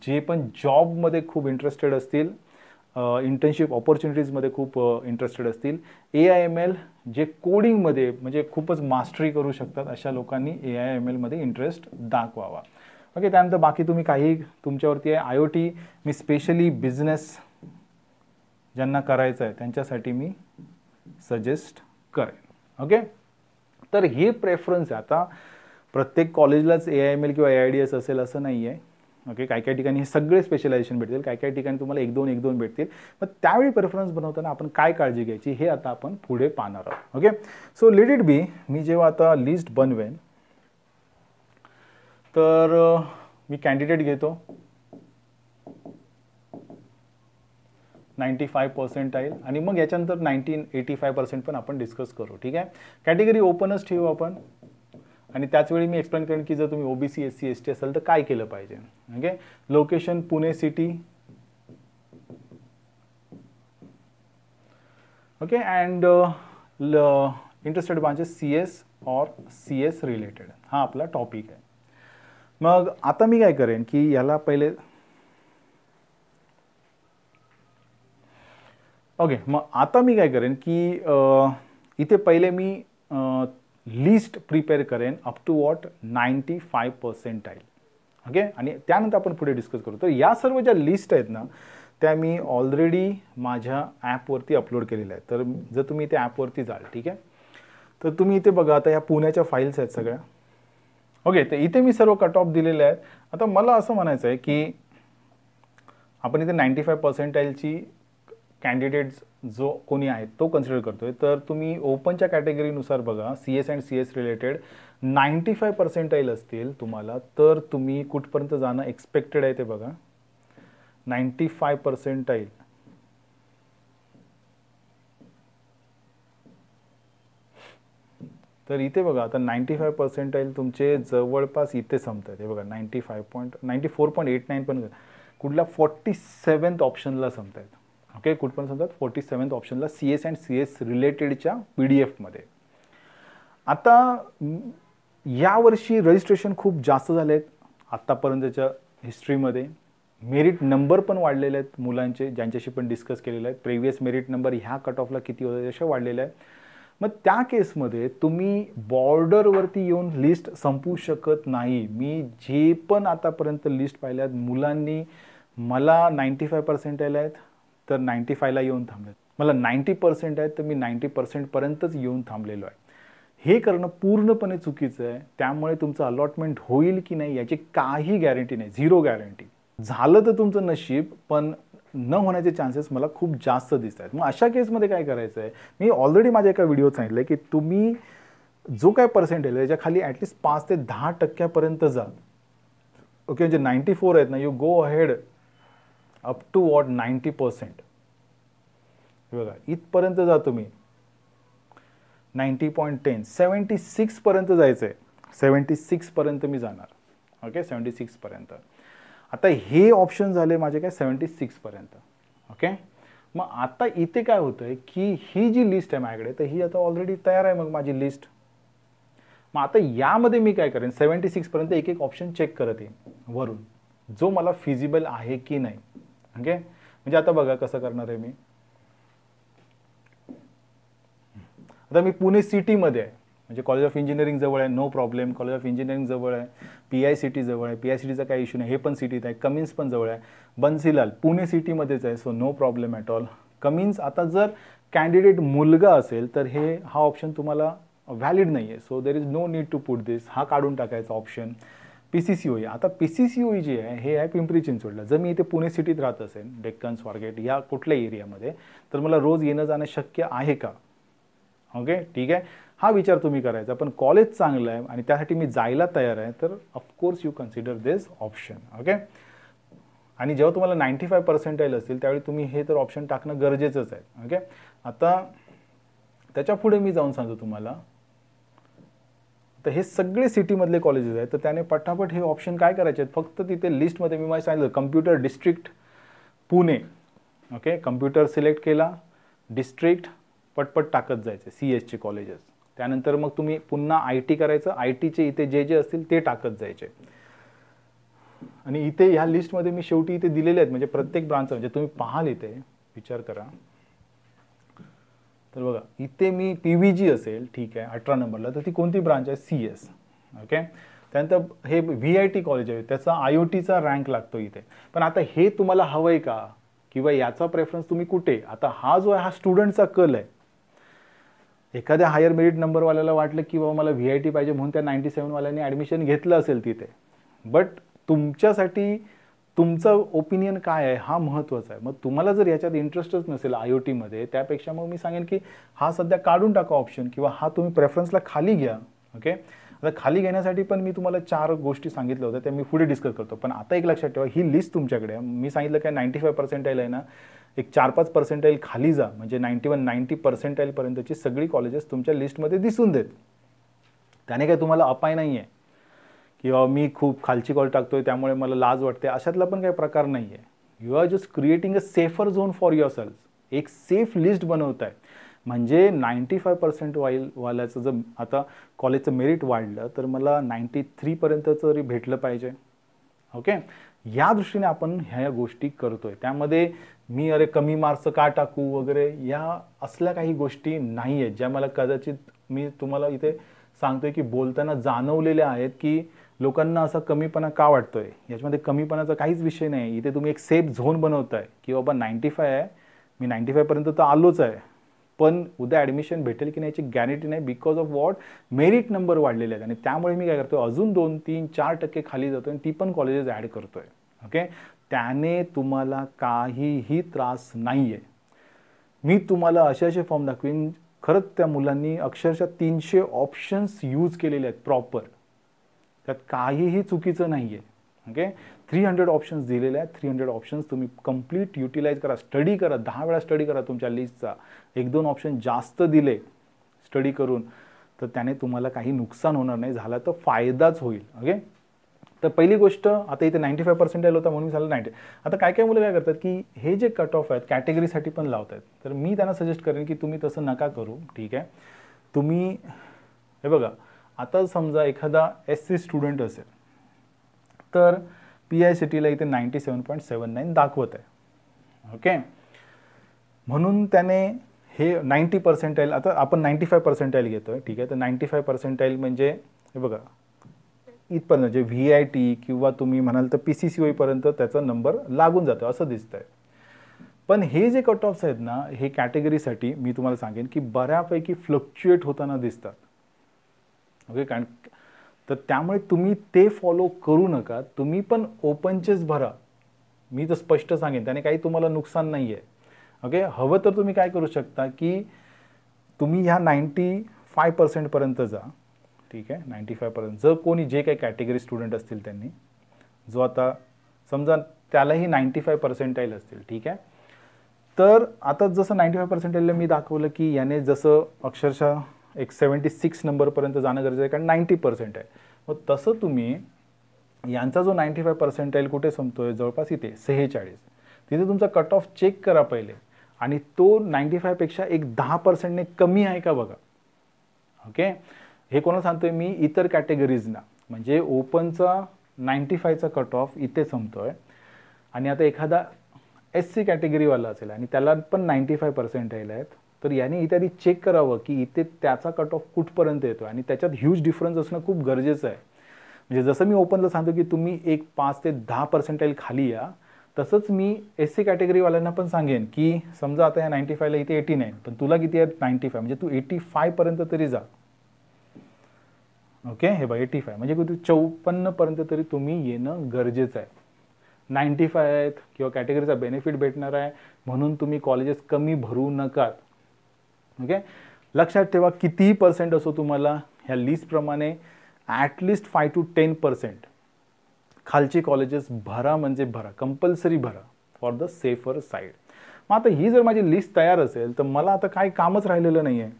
Speaker 1: जे पण जॉबमध्ये खूप इंटरेस्टेड असतील, इंटर्नशिप ऑपॉर्च्युनिटीजमध्ये खूप इंटरेस्टेड असतील. AIML, जे कोडिंगमध्ये म्हणजे खूपच मास्टरी करू शकतात, अशा लोकांनी AIMLमध्ये इंटरेस्ट दाखवावा. ओके, त्यानंतर बाकी तुम्ही काही तुमच्यावरती आहे. IoT मी स्पेशली बिझनेस ज्यांना करायचं आहे त्यांच्यासाठी मी सजेस्ट करेन. ओके, तर हे प्रेफरन्स आहे. आता प्रत्येक कॉलेजलाच AIML किंवा AIDS असेल असं नाही आहे. ओके, काही काही ठिकाणी हे सगळे स्पेशलायझेशन भेटतील, काही काही ठिकाणी तुम्हाला 1-2 भेटतील. मग त्यावेळी प्रेफरन्स बनवताना आपण काय काळजी घ्यायची हे आता आपण पुढे पाहणार आहोत. Okay, so let it be. मी जेव्हा आता लिस्ट बनवेन तर मी कॅन्डिडेट घेतो 95% आणि मग याच्यानंतर 85% पण आपण डिस्कस करू. ठीक आहे, कॅटेगरी ओपनच ठेवू आपण. आणि त्याचवेळी मी एक्सप्लेन करेन की जर तुम्ही OBC, SC, ST असाल तर काय केलं पाहिजे. Okay, location Pune city. Okay, and interested branches CS और CS रिलेटेड, हा आपला टॉपिक आहे. मग आता मी काय करेन की याला पहिले ओके, मग आता मी काय करेन की इथे पहिले मी लिस्ट प्रिपेअर करेन अप टू वॉट 95%. ओके, आणि त्यानंतर आपण पुढे डिस्कस करू. तर या सर्व ज्या लिस्ट आहेत ना त्या मी ऑलरेडी माझ्या ॲपवरती अपलोड केलेल्या आहेत. तर जर तुम्ही त्या ॲपवरती जाल, ठीक आहे, तर तुम्ही इथे बघा, आता या पुण्याच्या फाईल्स आहेत सगळ्या. ओके, तर इथे मी सर्व कट ऑफ दिलेले आहेत. आता मला असं म्हणायचं आहे की आपण इथे 95%ची कॅन्डिडेट्स जो कोणी आहे तो कन्सिडर करतोय. तर तुम्ही ओपनच्या कॅटेगरीनुसार बघा, CS अँड CS रिलेटेड 95% असतील तुम्हाला, तर तुम्ही कुठपर्यंत जाणं एक्सपेक्टेड आहे ते बघा. 95%. तर इथे बघा, आता 95% तुमचे जवळपास इथे संपतात. हे बघा 94.89 पण कुठल्या 47th ऑप्शनला संपतात. ओके, कुठपर्यंत संपतात 47th ऑप्शनला CS and CS रिलेटेडच्या PDF मध्ये. आता यावर्षी रजिस्ट्रेशन खूप जास्त झाले आहेत आत्तापर्यंतच्या हिस्ट्रीमध्ये. मेरिट नंबर पण वाढलेले आहेत मुलांचे, ज्यांच्याशी पण डिस्कस केलेलं आहे. प्रिव्हियस मेरिट नंबर ह्या कट ऑफला किती होते असे वाढलेले आहेत. मग त्या केसमध्ये तुम्ही बॉर्डरवरती येऊन लिस्ट संपवू शकत नाही. मी जे पण आतापर्यंत लिस्ट पाहिल्या आहेत मुलांनी, मला 95% आहेत तर 95ला येऊन थांबलेत, मला 90% आहेत तर मी 90% पर्यंतच येऊन थांबलेलो आहे. हे करणं पूर्णपणे चुकीचं आहे. त्यामुळे तुमचं अलॉटमेंट होईल की नाही याची काही गॅरंटी नाही, 0 गॅरंटी. झालं तर तुमचं नशीब, पण न होण्याचे चान्सेस मला खूप जास्त दिसत आहेत. मग अशा केसमध्ये काय करायचं आहे, मी ऑलरेडी माझ्या एका व्हिडिओत सांगितलं आहे की तुम्ही जो काय पर्सेंटेज आहे त्याच्या खाली ॲटलिस्ट 5 ते 10% जा. ओके, म्हणजे 94 आहेत ना, you go ahead up to what 90%. बघा इथपर्यंत जा तुम्ही, 90.10, 76 पर्यंत जायचं आहे. 76पर्यंत मी जाणार. ओके, 76पर्यंत. आता हे ऑप्शन झाले माझे काय 76पर्यंत. ओके, मग आता इथे काय होतं आहे की ही जी लिस्ट आहे माझ्याकडे, तर ही आता ऑलरेडी तयार आहे मग माझी लिस्ट. मग आता यामध्ये मी काय करेन, 76पर्यंत एक एक ऑप्शन चेक करत येईन वरून, जो मला फिजिबल आहे की नाही. ओके, म्हणजे आता बघा कसं करणार आहे मी. आता मी पुणे सिटीमध्ये आहे, म्हणजे कॉलेज ऑफ इंजिनिअरिंग जवळ आहे, no problem. College of engineering जवळ आहे, PICT जवळ आहे, PICTचा काही इश्यू नाही, हे पण सिटीत आहे. कमिन्स पण जवळ आहे, बन्सीलाल पुणे सिटीमध्येच आहे, so no problem at all. Cummins, आता जर कॅन्डिडेट मुलगा असेल तर हा ऑप्शन तुम्हाला व्हॅलिड नाही आहे, so there is no need to put this, हा काढून टाकायचा ऑप्शन. PCCOE, आता PCCOE जे आहे हे आहे पिंपरी चिंचवडला. जर मी इथे पुणे सिटीत राहत असेल, डेक्कन, स्वारगेट या कुठल्या एरियामध्ये, तर मला रोज येणं जाणं शक्य आहे का? ओके, ठीक आहे, हा विचार तुम्ही करायचा. पण कॉलेज चांगलं आहे आणि त्यासाठी मी जायला तयार आहे, तर of course you consider this option. Okay, आणि जेव्हा तुम्हाला 95% असतील त्यावेळी तुम्ही हे तर ऑप्शन टाकणं गरजेचंच आहे. ओके, आता त्याच्या पुढे मी जाऊन सांगतो तुम्हाला. तर हे सगळे सिटीमधले कॉलेजेस आहेत, तर त्याने पटापट हे ऑप्शन काय करायचे आहेत, फक्त तिथे लिस्टमध्ये मी मला सांगितलं computer district Pune. Okay, computer select केला, डिस्ट्रिक्ट पटपट टाकत जायचे, CSचे कॉलेजेस. त्यानंतर मग तुम्ही पुन्हा IT करायचं, ITचे इथे जे जे असतील ते टाकत जायचे. आणि इथे ह्या लिस्टमध्ये मी शेवटी इथे दिलेले आहेत, म्हणजे प्रत्येक ब्रांच, म्हणजे तुम्ही पाहाल इथे विचार करा. तर बघा इथे मी PVG असेल, ठीक आहे, 18 नंबरला, तर ती कोणती ब्रांच आहे, CS. ओके, त्यानंतर हे VIT कॉलेज आहे, त्याचा IOTचा रँक लागतो इथे. पण आता हे तुम्हाला हवं आहे का, किंवा याचा प्रेफरन्स तुम्ही कुठे, आता हा जो आहे हा स्टुडंटचा कल आहे. एखाद्या हायर मेरिट नंबरवाल्याला वाटलं की बाबा मला VIT पाहिजे म्हणून त्या 97 वाल्यांनी ॲडमिशन घेतलं असेल तिथे. बट तुमच्यासाठी तुमचं ओपिनियन काय आहे हा महत्त्वाचा आहे. मग तुम्हाला जर याच्यात इंटरेस्टच नसेल IOTमध्ये, त्यापेक्षा मग मी सांगेन की हा सध्या काढून टाका ऑप्शन, किंवा हा तुम्ही प्रेफरन्सला खाली घ्या. ओके, आता खाली घेण्यासाठी पण मी तुम्हाला 4 गोष्टी सांगितल्या होत्या, त्या मी पुढे डिस्कस करतो. पण आता एक लक्षात ठेवा, ही लिस्ट तुमच्याकडे आहे. मी सांगितलं काय 95% आहे ना, एक 4-5% खाली जा, म्हणजे 91-90% पर्यंतची सगळी कॉलेजेस तुमच्या लिस्टमध्ये दिसून देत. त्याने काय तुम्हाला अपाय नाही आहे किंवा मी खूप खालची कॉल टाकतोय त्यामुळे मला लाज वाटते, अशातला पण काही प्रकार नाही आहे. You are just creating a safer zone for your self. एक सेफ लिस्ट बनवत आहे, म्हणजे 95% वाल्याचं जर आता कॉलेजचं मेरिट वाढलं तर मला 93 पर्यंत तरी भेटलं पाहिजे. ओके, या दृष्टीने आपण ह्या गोष्टी करतोय. त्यामध्ये मी अरे कमी मार्क्स का टाकू वगैरे या असल्या काही गोष्टी नाही आहेत, ज्या मला कदाचित मी तुम्हाला इथे सांगतोय की बोलताना जाणवलेल्या आहेत की लोकांना असा कमीपणा का वाटतोय. याच्यामध्ये कमीपणाचा काहीच विषय नाही. इथे तुम्ही एक सेफ झोन बनवताय की बाबा 95 आहे, मी 95 पर्यंत तर आलोच आहे, पण उद्या ॲडमिशन भेटेल की नाही याची गॅरंटी नाही, because of what, merit number वाढलेले आहेत. आणि त्यामुळे मी काय करतोय, अजून 2-3-4% खाली जातोय आणि ती पण कॉलेजेस ॲड करतोय. ओके, त्याने तुम्हाला काहीही त्रास नाही आहे. मी तुम्हाला असे फॉर्म दाखवीन, खरंच त्या मुलांनी अक्षरशः 300 ऑप्शन्स यूज केलेले आहेत प्रॉपर, त्यात काहीही चुकीचं नाही आहे. ओके, 300 ऑप्शन्स दिलेले आहेत. 300 ऑप्शन्स तुम्ही कंप्लीट युटिलाइज करा, स्टडी करा, 10 वेळा स्टडी करा तुमच्या लिस्टचा. 1-2 ऑप्शन जास्त दिले स्टडी करून, तर त्याने तुम्हाला काही नुकसान होणार नाही, झाला तर फायदाच होईल. ओके, तर पहिली गोष्ट, आता इथे 95% होता म्हणून झालं 90. आता काय काय मुलं काय करतात की हे जे कट ऑफ आहेत कॅटेगरीसाठी पण लावत आहेत, तर मी त्यांना सजेस्ट करेन की तुम्ही तसं नका करू. ठीक आहे, तुम्ही हे बघा, आता समजा एखादा SC स्टुडंट असेल तर PICTला इथे 97.79 दाखवत आहे. ओके, म्हणून त्याने हे 90%, आता आपण 95% घेतोय. ठीक आहे, तर 95% म्हणजे हे बघा इथपर्यंत, म्हणजे VIT किंवा तुम्ही म्हणाल तर PCCOE पर्यंत त्याचा नंबर लागून जातो असं दिसतंय. पण हे जे कट ऑफ्स आहेत ना, हे कॅटेगरीसाठी मी तुम्हाला सांगेन की बऱ्यापैकी फ्लक्च्युएट होताना दिसतात. ओके, कारण तर त्यामुळे तुम्ही ते फॉलो करू नका. तुम्ही पण ओपनचेच भरा, मी तर स्पष्ट सांगेन, त्याने काही तुम्हाला नुकसान नाही आहे. ओके, हवं तर तुम्ही काय करू शकता की तुम्ही ह्या 95% पर्यंत जा. ठीक आहे, 95 पर्यंत जर कोणी जे काही कॅटेगरी स्टुडंट असतील त्यांनी, जो आता समजा त्यालाही 95% असतील. ठीक आहे, तर आता जसं 95%ला मी दाखवलं की याने जसं अक्षरशः एक 76 नंबरपर्यंत जाणं गरजेचं आहे, कारण 90% आहे. मग तसं तुम्ही यांचा जो 95 पर्सेंटाईल कुठे संपतोय, जवळपास इथे 46, तिथे तुमचा कट ऑफ चेक करा पहिले, आणि तो 95 पेक्षा एक 10%ने कमी आहे का बघा. ओके, हे कोणाला सांगतोय मी, इतर कॅटेगरीजना. म्हणजे ओपनचा 95चा कट ऑफ इथे संपतोय, आणि आता एखादा SC कॅटेगरीवाला असेल आणि त्याला पण 95 पर्सेंटाईल आहेत, तर याने इथे आधी चेक करावं की इथे त्याचा कट ऑफ कुठपर्यंत येतो, आणि त्याच्यात ह्यूज डिफरन्स असणं खूप गरजेचं आहे. म्हणजे जसं मी ओपनला सांगतो की तुम्ही एक 5 ते 10 पर्सेंटाईल खाली या, तसंच मी SC कॅटेगरीवाल्यांना पण सांगेन की समजा आता या 95ला इथे 89, पण तुला किती आहे 95, म्हणजे तू 85 पर्यंत तरी जा. ओके, हे बघा 85 म्हणजे तू 54 पर्यंत तरी तुम्ही येणं गरजेचं आहे. 95 आहेत किंवा कॅटेगरीचा बेनिफिट भेटणार आहे म्हणून तुम्ही कॉलेजेस कमी भरू नकात. ओके, लक्षात ठेवा कितीही पर्सेंट असो तुम्हाला, ह्या लिस्टप्रमाणे ॲटलिस्ट 5 to 10% खालची कॉलेजेस भरा, म्हणजे भरा, कंपल्सरी भरा, फॉर द सेफर साईड. मग आता ही जर माझी लिस्ट तयार असेल तर मला आता काही कामच राहिलेलं नाही आहे.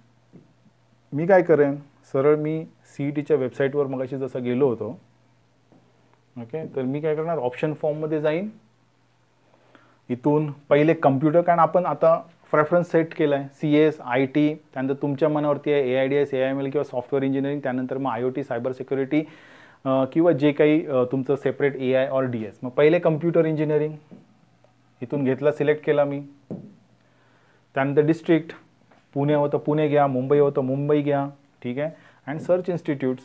Speaker 1: मी काय करेन, सरळ मी CETच्या वेबसाईटवर मगाशी जसं गेलो होतो. ओके, तर मी काय करणार, ऑप्शन फॉर्ममध्ये जाईन, इथून पहिले कम्प्युटर, कारण आपण आता प्रेफरन्स सेट केला आहे CS, IT, त्यानंतर तुमच्या मनावरती आहे AIDS, AIML किंवा सॉफ्टवेअर इंजिनिअरिंग, त्यानंतर मग IoT, सायबर सिक्युरिटी किंवा जे काही तुमचं सेपरेट AI और DS. मग पहिले कम्प्युटर इंजिनिअरिंग इथून घेतला, सिलेक्ट केला मी. त्यानंतर डिस्ट्रिक्ट, पुणे होतं पुणे घ्या, मुंबई होतं मुंबई घ्या, ठीक आहे. अँड सर्च इन्स्टिट्यूट्स,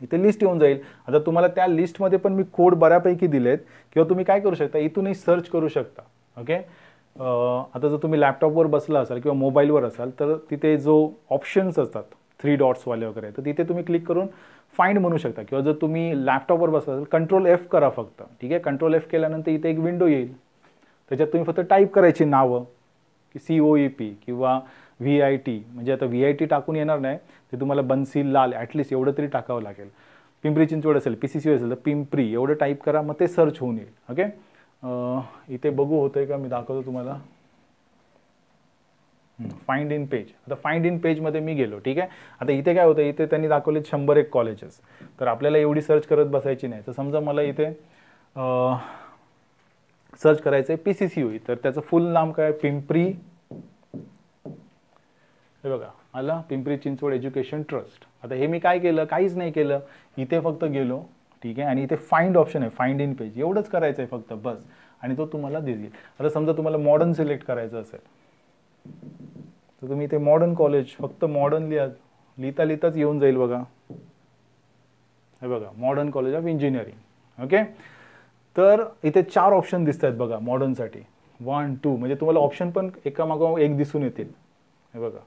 Speaker 1: इथे लिस्ट येऊन जाईल. आता तुम्हाला त्या लिस्टमध्ये पण मी कोड बऱ्यापैकी दिलेत, किंवा तुम्ही काय करू शकता, इथूनही सर्च करू शकता. ओके, आता जर तुम्ही लॅपटॉपवर बसला असाल किंवा मोबाईलवर असाल तर तिथे जो ऑप्शन्स असतात 3 डॉट्सवाले वगैरे, तर तिथे तुम्ही क्लिक करून फाइंड म्हणू शकता. किंवा जर तुम्ही लॅपटॉपवर बसला असाल, Ctrl+F करा फक्त, ठीक आहे. Ctrl+F केल्यानंतर इथे एक विंडो येईल, त्याच्यात तुम्ही फक्त टाईप करायची नावं की COEP किंवा VIT, म्हणजे आता VIT टाकून येणार नाही, ते तुम्हाला बन्सीलाल ॲटलिस्ट एवढं तरी टाकावं लागेल. पिंपरी चिंचवड असेल, PCC असेल तर पिंपरी एवढं टाईप करा, मग ते सर्च होऊन येईल. ओके, इथे बघू होतंय का, मी दाखवतो तुम्हाला. फाइंड इन पेज, आता फाइंड इन पेजमध्ये मी गेलो, ठीक आहे. आता इथे काय होतं, इथे त्यांनी दाखवले 101 कॉलेजेस, तर आपल्याला एवढी सर्च करत बसायची नाही. तर समजा मला इथे सर्च करायचं आहे PCCOE, तर त्याचं फुल नाम काय, पिंपरी, हे बघा आला, पिंपरी चिंचवड एज्युकेशन ट्रस्ट. आता हे मी काय केलं, काहीच नाही केलं, इथे फक्त गेलो, ठीक आहे. आणि इथे फाइंड ऑप्शन आहे, फाइंड इन पेज, एवढंच करायचं आहे फक्त, बस, आणि तो तुम्हाला दिसेल. आता समजा तुम्हाला मॉडर्न सिलेक्ट करायचं असेल तर तुम्ही इथे मॉडर्न कॉलेज, फक्त मॉडर्न लिहिता लिहिताच येऊन जाईल बघा, हे बघा, modern college of engineering. Okay, तर इथे 4 ऑप्शन दिसत आहेत बघा मॉडर्नसाठी, 1, 2, म्हणजे तुम्हाला ऑप्शन पण एकामागोमाग एक दिसून येतील. हे बघा,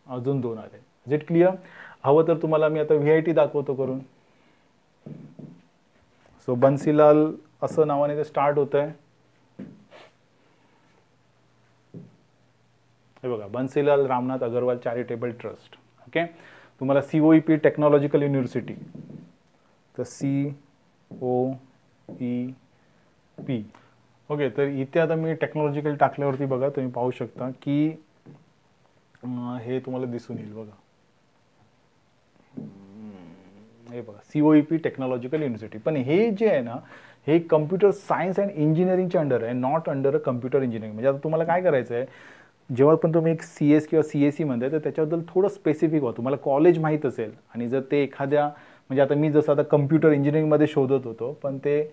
Speaker 1: अजून 2 आले. Is it clear? हवं तर तुम्हाला मी आता VIT दाखवतो करून. सो बन्सीलाल असं नावाने ते स्टार्ट होत आहे. हे बघा, Bansilal Ramnath Agarwal charitable trust. Okay, तुम्हाला COEP टेक्नॉलॉजिकल युनिव्हर्सिटी, तर COEP. ओके, तर इथे आता मी टेक्नॉलॉजिकल टाकल्यावरती बघा तुम्ही पाहू शकता की हे तुम्हाला दिसून येईल बघा, हे बघा COEP टेक्नॉलॉजिकल युनिव्हर्सिटी. पण हे जे आहे ना, हे कम्प्युटर सायन्स अँड इंजिनिअरिंगच्या अंडर आहे, not under a computer engineering. म्हणजे आता तुम्हाला काय करायचं आहे, जेव्हा पण तुम्ही एक CS किंवा CSE म्हणताय तर त्याच्याबद्दल थोडं स्पेसिफिक व्हा. तुम्हाला कॉलेज माहीत असेल, आणि जर ते एखाद्या, म्हणजे आता मी जसं आता कम्प्युटर इंजिनिअरिंगमध्ये शोधत होतो पण ते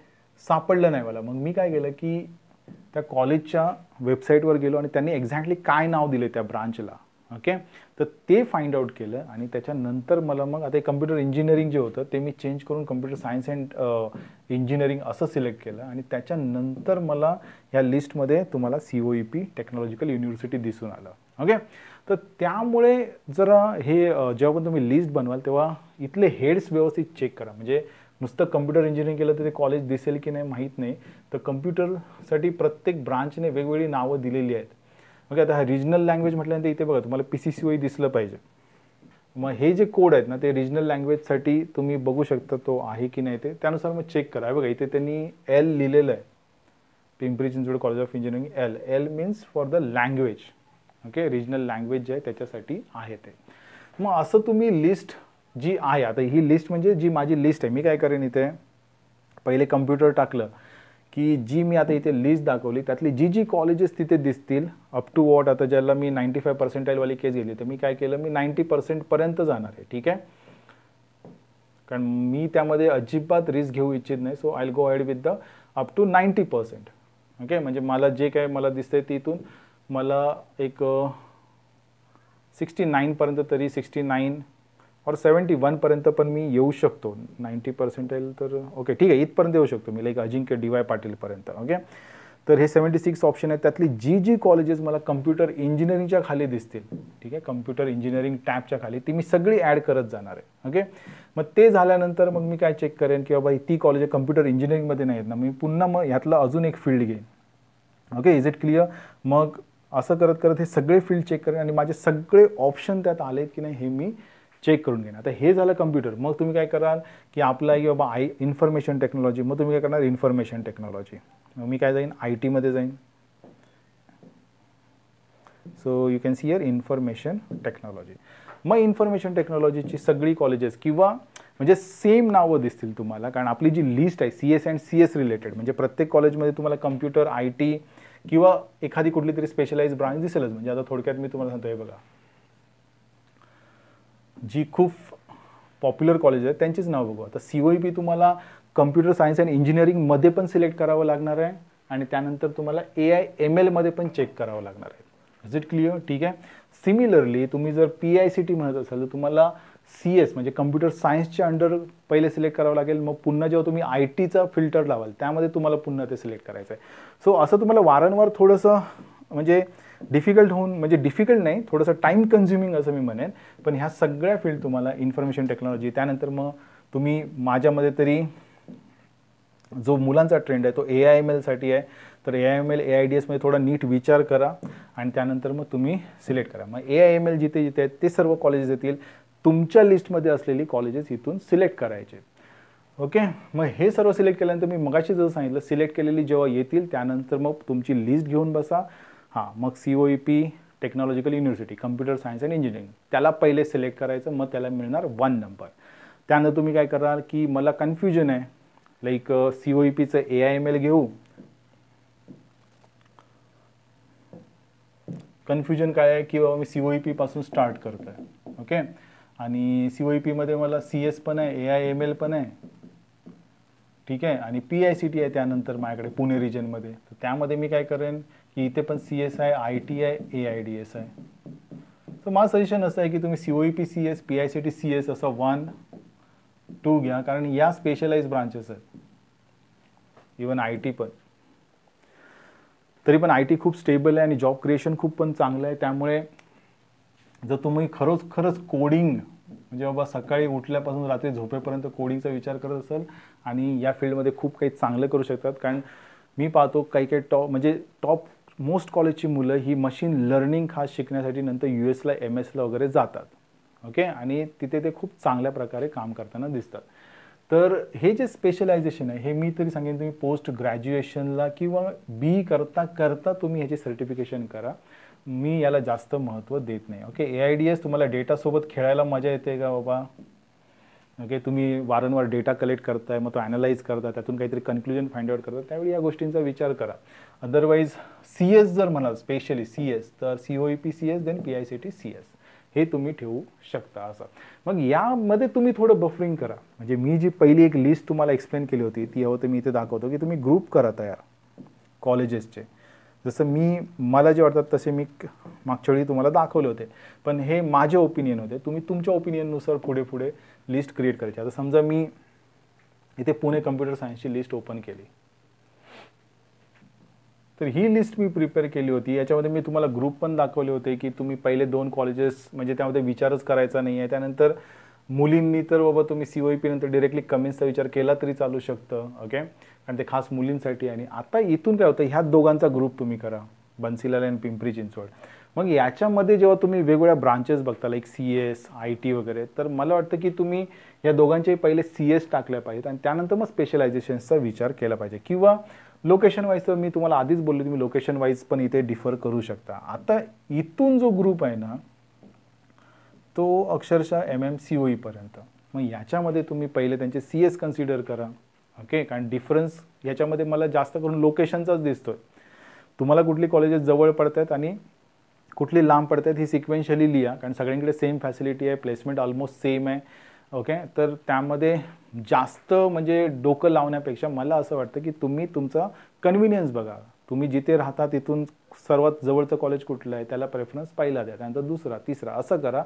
Speaker 1: सापडलं नाही मला, मग मी काय केलं की त्या कॉलेजच्या वेबसाईटवर गेलो आणि त्यांनी एक्झॅक्टली काय नाव दिले त्या ब्रांचला. ओके, तर ते फाइंड आउट केलं, आणि त्याच्यानंतर मला मग आता कम्प्युटर इंजिनिअरिंग जे होतं ते मी चेंज करून कम्प्युटर सायन्स अँड इंजिनिअरिंग असं सिलेक्ट केलं, आणि त्याच्यानंतर मला या लिस्टमध्ये तुम्हाला COEP टेक्नॉलॉजिकल युनिव्हर्सिटी दिसून आलं. ओके, तर त्यामुळे जरा हे जेव्हा पण तुम्ही लिस्ट बनवाल तेव्हा इथले हेड्स व्यवस्थित चेक करा. म्हणजे नुसतं कम्प्युटर इंजिनिअरिंग केलं तर ते कॉलेज दिसेल की नाही माहीत नाही, तर कम्प्युटरसाठी प्रत्येक ब्रांचने वेगवेगळी नावं दिलेली आहेत. ओके, आता हा रिजनल लँग्वेज म्हटल्यानंतर इथे बघा तुम्हाला PCCOE दिसलं पाहिजे. मग हे जे कोड आहेत ना ते रिजनल लँग्वेजसाठी तुम्ही बघू शकता तो आहे की नाही ते, त्यानुसार मग चेक करा. बघा इथे त्यांनी L लिहिलेलं आहे, Pimpri Chinchwad college of engineering. L means for the language. Okay, regional language जे आहे त्याच्यासाठी आहे ते. मग असं तुम्ही लिस्ट जी आहे, आता ही लिस्ट म्हणजे जी माझी लिस्ट आहे, मी काय करेन इथे पहिले कम्प्युटर टाकलं की जी मी आता इथे लिस्ट दाखवली त्यातली जी जी कॉलेजेस तिथे दिसतील अप टू वॉट, आता ज्याला मी 95% केस गेली तर मी काय केलं, मी 90% पर्यंत जाणार आहे. ठीक आहे, कारण मी त्यामध्ये अजिबात रिस्क घेऊ इच्छित नाही. So I will go ahead with the up to 90%. Okay, म्हणजे मला जे काय मला दिसतंय तिथून मला एक 69 पर्यंत तरी 69 और 71 पर्यंत पण मी येऊ शकतो. 90% तर ओके ठीक आहे, इथपर्यंत येऊ शकतो मी, लाईक अजिंक्य DY पाटील पर्यंत. ओके, तर हे 76 ऑप्शन आहेत. त्यातली जी जी कॉलेजेस मला कम्प्युटर इंजिनिअरिंगच्या खाली दिसतील, ठीक आहे, कम्प्युटर इंजिनिअरिंग टॅबच्या खाली, ती मी सगळी ॲड करत जाणार आहे. ओके, मग ते झाल्यानंतर मग मी काय चेक करेन की बाबा ती कॉलेज कम्प्युटर इंजिनिअरिंगमध्ये नाही आहेत ना, मी पुन्हा मग ह्यातलं अजून एक फील्ड घेईन. Okay, is it clear? मग असं करत करत हे सगळे फील्ड चेक करेन आणि माझे सगळे ऑप्शन त्यात आलेत की नाही हे मी चेक करून घेईन. आता हे झालं कम्प्युटर. मग तुम्ही काय कराल की आपला की बाबा इन्फॉर्मेशन टेक्नॉलॉजी, मग तुम्ही काय करणार इन्फॉर्मेशन टेक्नॉलॉजी. मग मी काय जाईन IT मध्ये जाईन. So you can see here information technology. मग इन्फॉर्मेशन टेक्नॉलॉजीची सगळी कॉलेजेस किंवा म्हणजे सेम नावं दिसतील तुम्हाला, कारण आपली जी लिस्ट आहे CS अँड CS रिलेटेड, म्हणजे प्रत्येक कॉलेजमध्ये तुम्हाला कम्प्युटर IT किंवा एखादी कुठली तरी स्पेशलाइज ब्रांच दिसेलच. म्हणजे आता थोडक्यात मी तुम्हाला सांगतो, हे बघा जी खूप पॉप्युलर कॉलेज आहेत त्यांचीच नाव बघू. आता COEP तुम्हाला कम्प्युटर सायन्स अँड इंजिनिअरिंगमध्ये पण सिलेक्ट करावं लागणार आहे आणि त्यानंतर तुम्हाला AI/ML मध्ये पण चेक करावं लागणार आहे. Is it clear? ठीक आहे. सिमिलरली तुम्ही जर PICT म्हणत असाल तर तुम्हाला CS म्हणजे कम्प्युटर सायन्सच्या अंडर पहिले सिलेक्ट करावं लागेल. मग पुन्हा जेव्हा तुम्ही ITचा फिल्टर लावाल त्यामध्ये तुम्हाला पुन्हा ते सिलेक्ट करायचं आहे. सो असं तुम्हाला वारंवार थोडंसं म्हणजे डिफिकल्ट होऊन, म्हणजे डिफिकल्ट नाही, थोडंसं टाईम कन्झ्युमिंग असं मी म्हणेन. पण ह्या सगळ्या फील्ड तुम्हाला इन्फॉर्मेशन टेक्नॉलॉजी, त्यानंतर मग तुम्ही माझ्यामध्ये तरी जो मुलांचा ट्रेंड आहे तो AI/ML साठी आहे. तर AI/ML AIDS मध्ये थोडा नीट विचार करा आणि त्यानंतर मग तुम्ही सिलेक्ट करा. मग AI/ML जिथे जिथे आहेत ते सर्व कॉलेजेस येतील. तुमच्या लिस्टमध्ये असलेली कॉलेजेस इथून सिलेक्ट करायचे. ओके, मग हे सर्व सिलेक्ट केल्यानंतर मी मगाशी जसं सांगितलं, सिलेक्ट केलेली जेव्हा येतील त्यानंतर मग तुमची लिस्ट घेऊन बसा. हां, मग COEP technological university computer science and engineering त्याला पहिले सिलेक्ट करायचं, मग त्याला मिळणार 1 नंबर. त्यानंतर तुम्ही काय कराल की मला कन्फ्युजन आहे, लाईक COEPचं AI/ML घेऊ, कन्फ्युजन काय आहे की बाबा मी COEP पासून स्टार्ट करतो आहे. ओके, आणि COEP मध्ये मला CS पण आहे, AI/ML पण आहे, ठीक आहे, आणि PICT आहे त्यानंतर माझ्याकडे पुणे रिजनमध्ये. तर त्यामध्ये मी काय करेन की इथे पण CS आहे, IT आहे, AIDS आहे. तर माझं सजेशन असं आहे की तुम्ही COEP CS, PICT CS असं 1, 2 घ्या, कारण या स्पेशलाइज ब्रांचेस आहेत. इवन IT पण, तरी पण IT खूप स्टेबल आहे आणि जॉब क्रिएशन खूप पण चांगलं आहे. त्यामुळे जर तुम्ही खरंच कोडिंग म्हणजे बाबा सकाळी उठल्यापासून रात्री झोपेपर्यंत कोडिंगचा विचार करत असाल आणि या फील्डमध्ये खूप काही चांगलं करू शकतात. कारण मी पाहतो काही टॉप मोस्ट कॉलेजची मुलं ही मशीन लर्निंग खास शिकण्यासाठी नंतर US ला MS ला वगैरे जातात. ओके, आणि तिथे ते खूप चांगल्या प्रकारे काम करताना दिसतात. तर हे जे स्पेशलायझेशन आहे हे मी तरी सांगेन तुम्ही पोस्ट ग्रॅज्युएशनला किंवा BE करता करता तुम्ही ह्याचे सर्टिफिकेशन करा. मी याला जास्त महत्त्व देत नाही. ओके, AIDS तुम्हाला डेटासोबत खेळायला मजा येते का बाबा? ओके, तुम्ही वारंवार डेटा कलेक्ट करताय, मग तो ॲनालाइज करता, त्यातून काहीतरी कन्क्लुजन फाइंड आउट करता, त्यावेळी या गोष्टींचा विचार करा. अदरवाईज CS जर म्हणाल स्पेशली CS तर COEP CS देन PICT CS हे तुम्ही ठेवू शकता. असं मग यामध्ये तुम्ही थोडं बफरिंग करा. म्हणजे मी जी पहिली एक लिस्ट तुम्हाला एक्सप्लेन केली होती ती हवं तर मी इथे दाखवतो की तुम्ही ग्रुप करा तयार कॉलेजेसचे. जसं मला जे वाटतात तसे मी मागच्या वेळी तुम्हाला दाखवले होते, पण हे माझे ओपिनियन होते. तुम्ही तुमच्या ओपिनियननुसार पुढे पुढे लिस्ट क्रिएट करायची. आता समजा मी इथे पुणे कम्प्युटर सायन्सची लिस्ट ओपन केली, तर ही लिस्ट मी प्रिपेअर केली होती. याच्यामध्ये मी तुम्हाला ग्रुप पण दाखवले होते की तुम्ही पहिले 2 कॉलेजेस म्हणजे त्यामध्ये विचारच करायचा नाही आहे. त्यानंतर मुलींनी तर बाबा तुम्ही COEP नंतर डायरेक्टली कमेंट्सचा विचार केला तरी चालू शकतं. ओके, कारण ते खास मुलींसाठी. आणि आता इथून काय होतं, ह्या दोघांचा ग्रुप तुम्ही करा, बन्सीलाल आणि पिंपरी चिंचवड. मग याच्यामध्ये जेव्हा तुम्ही वेगवेगळ्या ब्रांचेस बघता लाईक CS, IT वगैरे, तर मला वाटतं की तुम्ही या दोघांचे पहिले CS टाकल्या पाहिजेत आणि त्यानंतर मग स्पेशलायझेशन्सचा विचार केला पाहिजे. किंवा लोकेशन वाईज तर मी तुम्हाला आधीच बोललो, तुम्ही लोकेशन वाईज पण इथे डिफर करू शकता. आता इथून जो ग्रुप आहे ना तो अक्षरशः MMCOE पर्यंत. मग याच्यामध्ये तुम्ही पहिले त्यांचे CS कन्सिडर करा. ओके, कारण डिफरन्स याच्यामध्ये मला जास्त करून लोकेशनचाच दिसतोय. तुम्हाला कुठली कॉलेजेस जवळ पडतात आणि कुठली लांब पडतात ही सिक्वेन्शियली लिहा, कारण सगळ्यांकडे सेम फॅसिलिटी आहे, प्लेसमेंट ऑलमोस्ट सेम आहे. ओके, तर त्यामध्ये जास्त म्हणजे डोकं लावण्यापेक्षा मला असं वाटतं की तुम्ही तुमचा कन्व्हिनियन्स बघा. तुम्ही जिथे राहता तिथून सर्वात जवळचं कॉलेज कुठलं आहे त्याला प्रेफरन्स पहिला द्या, त्यानंतर दुसरा, तिसरा असं करा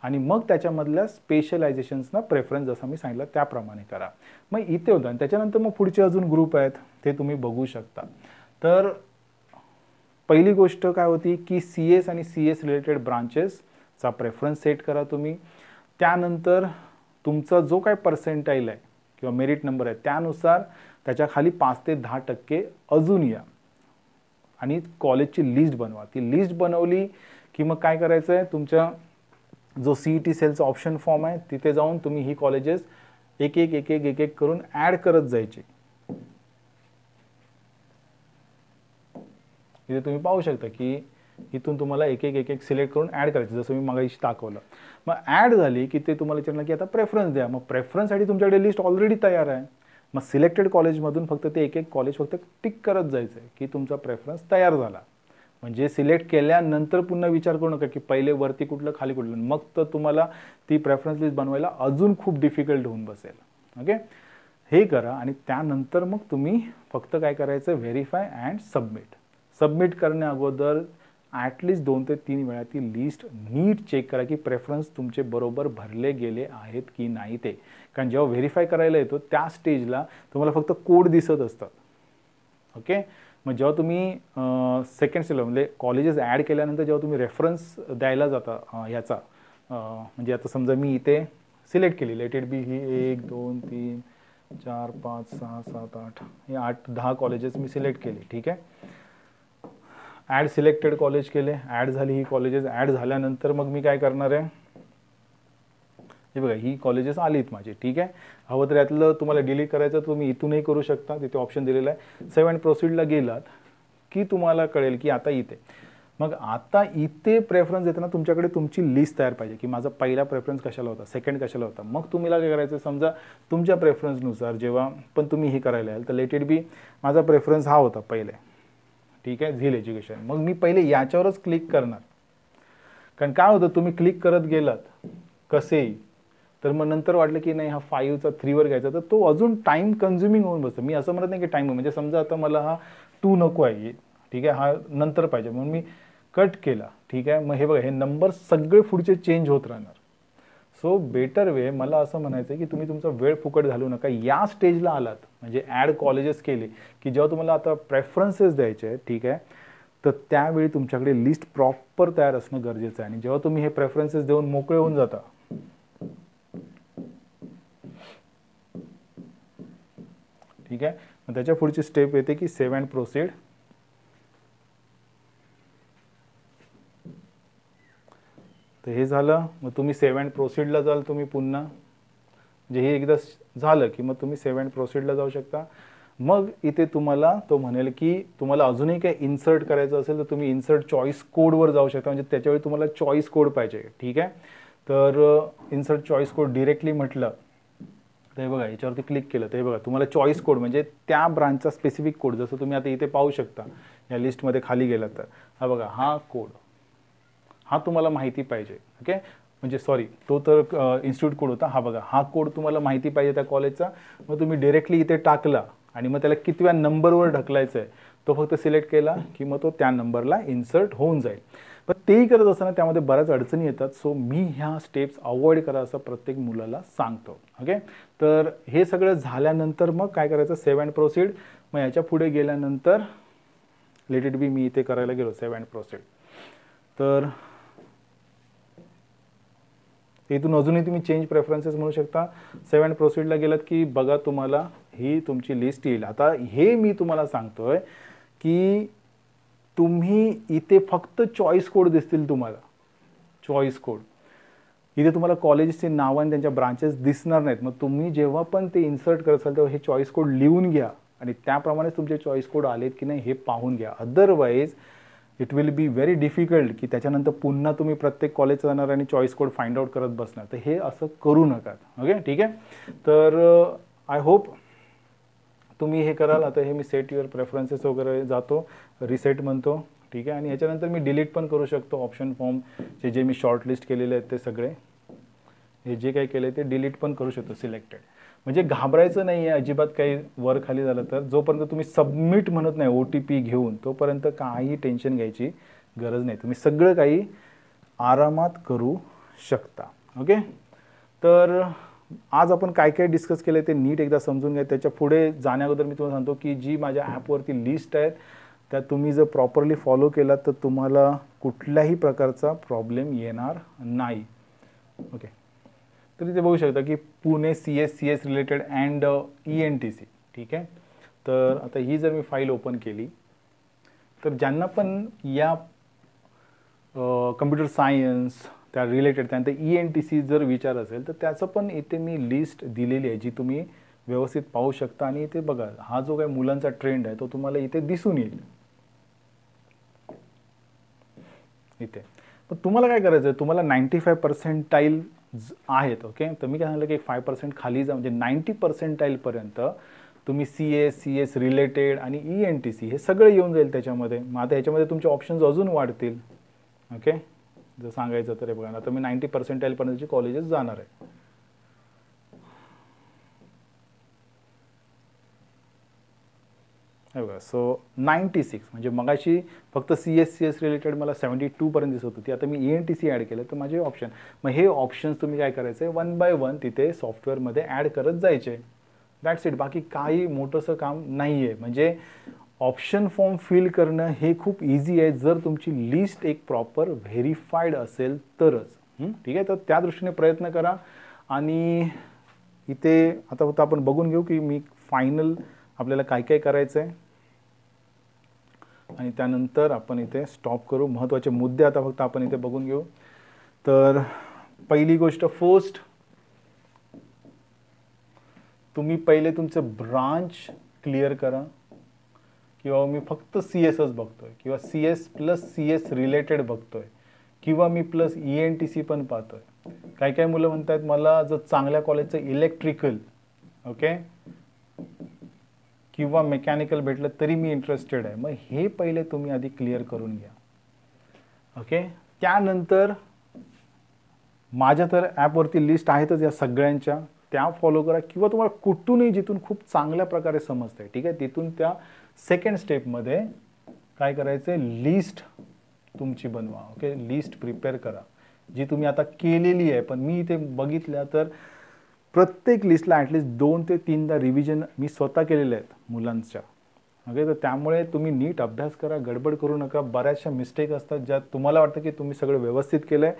Speaker 1: आणि मग त्याच्यामधल्या स्पेशलायझेशन्सना प्रेफरन्स जसं मी सांगितलं त्याप्रमाणे करा. मग इथे होतं आणि त्याच्यानंतर मग पुढचे अजून ग्रुप आहेत ते तुम्ही बघू शकता. तर पहिली गोष्ट काय होती की CS आणि CS रिलेटेड ब्रांचेसचा प्रेफरन्स सेट करा तुम्ही. त्यानंतर तुमचा जो काय पर्सेंटाईल आहे किंवा मेरिट नंबर आहे त्यानुसार त्याच्या खाली 5 ते 10% अजून या आणि कॉलेजची लिस्ट बनवा. ती लिस्ट बनवली की मग काय करायचं आहे, तुमच्या जो CET सेलचा ऑप्शन फॉर्म आहे तिथे जाऊन तुम्ही ही कॉलेजेस एक एक करून ॲड करत जायचे. इथे तुम्ही पाहू शकता की इथून तुम्हाला एक एक सिलेक्ट करून ॲड करायचं, जसं मी मागाशी दाखवलं. मग ॲड झाली की ते तुम्हाला विचारलं की आता प्रेफरन्स द्या. मग प्रेफरन्ससाठी तुमच्याकडे लिस्ट ऑलरेडी तयार आहे. मग सिलेक्टेड कॉलेजमधून फक्त ते एक कॉलेज फक्त टिक करत जायचं आहे की तुमचा प्रेफरन्स तयार झाला. म्हणजे सिलेक्ट केल्यानंतर पुन्हा विचार करू नका की पहिले वरती कुठलं खाली कुठलं, मग तर तुम्हाला ती प्रेफरन्स लिस्ट बनवायला अजून खूप डिफिकल्ट होऊन बसेल. ओके, हे करा आणि त्यानंतर मग तुम्ही फक्त काय करायचं, व्हेरीफाय अँड सबमिट. सबमिट करण्या अगोदर ॲटलिस्ट 2 ते 3 वेळा ती लिस्ट नीट चेक करा की प्रेफरन्स तुमचे बरोबर भरले गेले आहेत की नाही ते. कारण जेव्हा व्हेरीफाय करायला येतो त्या स्टेजला तुम्हाला फक्त कोड दिसत असतात. ओके, मग जेव्हा तुम्ही सेकंड स्टेजला म्हणजे कॉलेजेस ॲड केल्यानंतर जेव्हा तुम्ही रेफरन्स द्यायला जाता ह्याचा म्हणजे आता समजा मी इथे सिलेक्ट केली लेट इट बी ही 1 2 3 4 5 6 7 8 हे 8-10 कॉलेजेस मी सिलेक्ट केले. ठीक आहे, ॲड सिलेक्टेड कॉलेज केले, ॲड झाली ही कॉलेजेस. ॲड झाल्यानंतर मग मी काय करणार आहे, हे बघा ही कॉलेजेस आलीत माझे. ठीक आहे, हवं तर यातलं तुम्हाला डिलीट करायचं तुम्ही इथूनही करू शकता, तिथे ऑप्शन दिलेला आहे. सेव्ह अँड प्रोसीडला गेलात की तुम्हाला कळेल की आता इथे. मग आता इथे प्रेफरन्स देताना तुमच्याकडे तुमची लिस्ट तयार पाहिजे की माझा पहिला प्रेफरन्स कशाला होता, सेकंड कशाला होता. मग तुम्हाला काय करायचं, समजा तुमच्या प्रेफरन्सनुसार जेव्हा पण तुम्ही हे करायला याल तर लेट इट बी माझा प्रेफरन्स हा होता पहिले. ठीक आहे, झील एज्युकेशन. मग मी पहिले याच्यावरच क्लिक करणार, कारण काय होतं तुम्ही क्लिक करत गेलात कसेही तर मग नंतर वाटलं की नाही हा 5चा 3वर घ्यायचा तर तो अजून टाईम कन्झ्युमिंग होऊन बसतो. मी असं म्हणत नाही की टाईम, म्हणजे समजा आता मला हा 2 नको आहे, ठीक आहे, हा नंतर पाहिजे म्हणून मी कट केला. ठीक आहे, मग हे बघा हे नंबर सगळे पुढचे चेंज होत राहणार. सो बेटर वे मला असं म्हणायचं आहे की तुम्ही तुमचा वेळ फुकट घालू नका. या स्टेजला आलात म्हणजे ॲड कॉलेजेस केले की जेव्हा तुम्हाला आता प्रेफरन्सेस द्यायचे आहेत, ठीक आहे, तर त्यावेळी तुमच्याकडे लिस्ट प्रॉपर तयार असणं गरजेचं आहे. आणि जेव्हा तुम्ही हे प्रेफरन्सेस देऊन मोकळे होऊन जाता, ठीक आहे, मग त्याच्या पुढची स्टेप येते की सेव्ह अँड प्रोसीड. तर हे झालं, मग तुम्ही सेव्ह अँड प्रोसीडला जाल तुम्ही पुन्हा. म्हणजे हे एकदा झालं की मग तुम्ही सेव्ह अँड प्रोसीडला जाऊ शकता. मग इथे तुम्हाला तो म्हणेल की तुम्हाला अजूनही काही इन्सर्ट करायचं असेल तर तुम्ही इन्सर्ट चॉईस कोडवर जाऊ शकता. म्हणजे त्याच्यावेळी तुम्हाला चॉईस कोड पाहिजे. ठीक आहे, तर इन्सर्ट चॉईस कोड डिरेक्टली म्हटलं तर हे बघा याच्यावरती क्लिक केलं तर हे बघा तुम्हाला चॉईस कोड म्हणजे त्या ब्रांचचा स्पेसिफिक कोड, जसं तुम्ही आता इथे पाहू शकता या लिस्टमध्ये खाली गेलात तर हा बघा हा कोड, हा तुम्हाला माहिती पाहिजे. ओके, म्हणजे सॉरी तो तर इन्स्टिट्यूट कोड होता. हा बघा हा कोड तुम्हाला माहिती पाहिजे त्या कॉलेजचा. मग तुम्ही डिरेक्टली इथे टाकला आणि मग त्याला कितव्या नंबरवर ढकलायचं आहे तो फक्त सिलेक्ट केला की मग तो त्या नंबरला इन्सर्ट होऊन जाईल. पण तेही करत असताना त्यामध्ये बऱ्याच अडचणी येतात. सो मी ह्या स्टेप्स अवॉइड करा असं प्रत्येक मुलाला सांगतो. ओके, तर हे सगळं झाल्यानंतर मग काय करायचं, सेव्ह अँड प्रोसीड. मग याच्या पुढे गेल्यानंतर लेट इट बी मी इथे करायला गेलो सेव्ह अँड प्रोसीड. तर इथून अजूनही तुम्ही चेंज प्रेफरन्सेस म्हणू शकता. सेव्ह अँड प्रोसीडला गेलात की बघा तुम्हाला ही तुमची लिस्ट येईल. आता हे मी तुम्हाला सांगतोय की तुम्ही इथे फक्त चॉईस कोड दिसतील तुम्हाला, चॉईस कोड. इथे तुम्हाला कॉलेजचे नाव आणि त्यांच्या ब्रांचेस दिसणार नाहीत. मग तुम्ही जेव्हा पण ते इन्सर्ट करत असाल तेव्हा हे चॉईस कोड लिहून घ्या आणि त्याप्रमाणेच तुमचे चॉईस कोड आलेत की नाही हे पाहून घ्या. Otherwise it will be very difficult की त्याच्यानंतर पुन्हा तुम्ही प्रत्येक कॉलेज जाणार आणि चॉईस कोड फाइंड आउट करत बसणार. तर हे असं करू नका. ओके, ठीक आहे. तर आय होप तुम्ही हे कराल. आता हे मी सेट युअर प्रेफरन्सेस वगैरे जातो, रिसेट म्हणतो, ठीक आहे. आणि याच्यानंतर मी डिलीट पण करू शकतो ऑप्शन फॉर्म जे मी शॉर्टलिस्ट केलेले आहेत ते सगळे, हे जे काही केलं ते डिलीट पण करू शकतो सिलेक्टेड. म्हणजे घाबरायचं नाही आहे अजिबात काही वर खाली झालं तर. जोपर्यंत तुम्ही सबमिट म्हणत नाही OTP घेऊन तोपर्यंत काही टेन्शन घ्यायची गरज नाही. तुम्ही सगळं काही आरामात करू शकता. ओके, तर आज आपण काय काय डिस्कस केलं ते नीट एकदा समजून घ्या. त्याच्या पुढे जाण्याअगोदर मी तुम्हाला सांगतो की जी माझ्या ॲपवरती लिस्ट आहेत त्या तुम्ही जर प्रॉपरली फॉलो केलात तर तुम्हाला कुठल्याही प्रकारचा प्रॉब्लेम येणार नाही. ओके, तर इथे बघू शकता की Pune CS related and ENTC, ठीक आहे. तर आता ही जर मी फाईल ओपन केली तर ज्यांना पण या कम्प्युटर सायन्स त्या रिलेटेड त्यानंतर ENTC जर विचार असेल तर त्याचं पण इथे मी लिस्ट दिलेली आहे जी तुम्ही व्यवस्थित पाहू शकता. आणि इथे बघा हा जो काही मुलांचा ट्रेंड आहे तो तुम्हाला इथे दिसून येईल इथे. पण तुम्हाला काय करायचं आहे, तुम्हाला 95% आहेत. ओके, तर मी काय सांगितलं की 5% खाली जा, म्हणजे 90% पर्यंत तुम्ही CS रिलेटेड आणि ENTC हे सगळं येऊन जाईल त्याच्यामध्ये. मग आता ह्याच्यामध्ये तुमचे ऑप्शन्स अजून वाढतील. ओके, जर सांगायचं तर हे बघा आता मी 90% पर्यंतचे कॉलेजेस जाणार आहे. हे बघा, सो 96 म्हणजे मगाशी फक्त CS रिलेटेड मला 72 पर्यंत दिसत होती. आता मी ENTC ॲड केलं तर माझे ऑप्शन, मग हे ऑप्शन्स तुम्ही काय करायचं आहे 1 by 1 तिथे सॉफ्टवेअरमध्ये ॲड करत जायचे. That's it. बाकी काही मोठंसं काम नाही आहे. म्हणजे ऑप्शन फॉर्म फिल करणं हे खूप इझी आहे जर तुमची लिस्ट एक प्रॉपर व्हेरीफाईड असेल तरच. ठीक आहे, तर त्या दृष्टीने प्रयत्न करा. आणि इथे आता फक्त आपण बघून घेऊ की मी फायनल आपल्याला काय काय करायचं आहे आणि त्यानंतर आपण इथे स्टॉप करू. महत्त्वाचे मुद्दे आता फक्त आपण इथे बघून घेऊ. तर पहिली गोष्ट, फर्स्ट तुम्ही पहिले तुमचं ब्रांच क्लिअर करा. किंवा मी फक्त CSच बघतोय किंवा CS रिलेटेड बघतोय किंवा मी प्लस ENTC पण पाहतोय. काही काही मुलं म्हणतात मला जर चांगल्या कॉलेजचं इलेक्ट्रिकल ओके किंवा मेकॅनिकल भेटलं तरी मी इंटरेस्टेड आहे. मग हे पहिले तुम्ही आधी क्लिअर करून घ्या. ओके, त्यानंतर माझ्या तर ॲपवरती लिस्ट आहेतच या सगळ्यांच्या, त्या फॉलो करा. किंवा तुम्हाला कुठूनही जिथून खूप चांगल्या प्रकारे समजतंय, ठीक आहे, तिथून त्या सेकंड स्टेपमध्ये काय करायचं आहे, लिस्ट तुमची बनवा. ओके, लिस्ट प्रिपेअर करा जी तुम्ही आता केलेली आहे. पण मी इथे बघितल्या तर प्रत्येक लिस्टला ॲटलिस्ट 2 ते 3दा रिव्हिजन मी स्वतः केलेले आहेत मुलांच्या. ओके, तर त्यामुळे तुम्ही नीट अभ्यास करा, गडबड करू नका. बऱ्याचशा मिस्टेक असतात ज्यात तुम्हाला वाटतं की तुम्ही सगळं व्यवस्थित केलं आहे,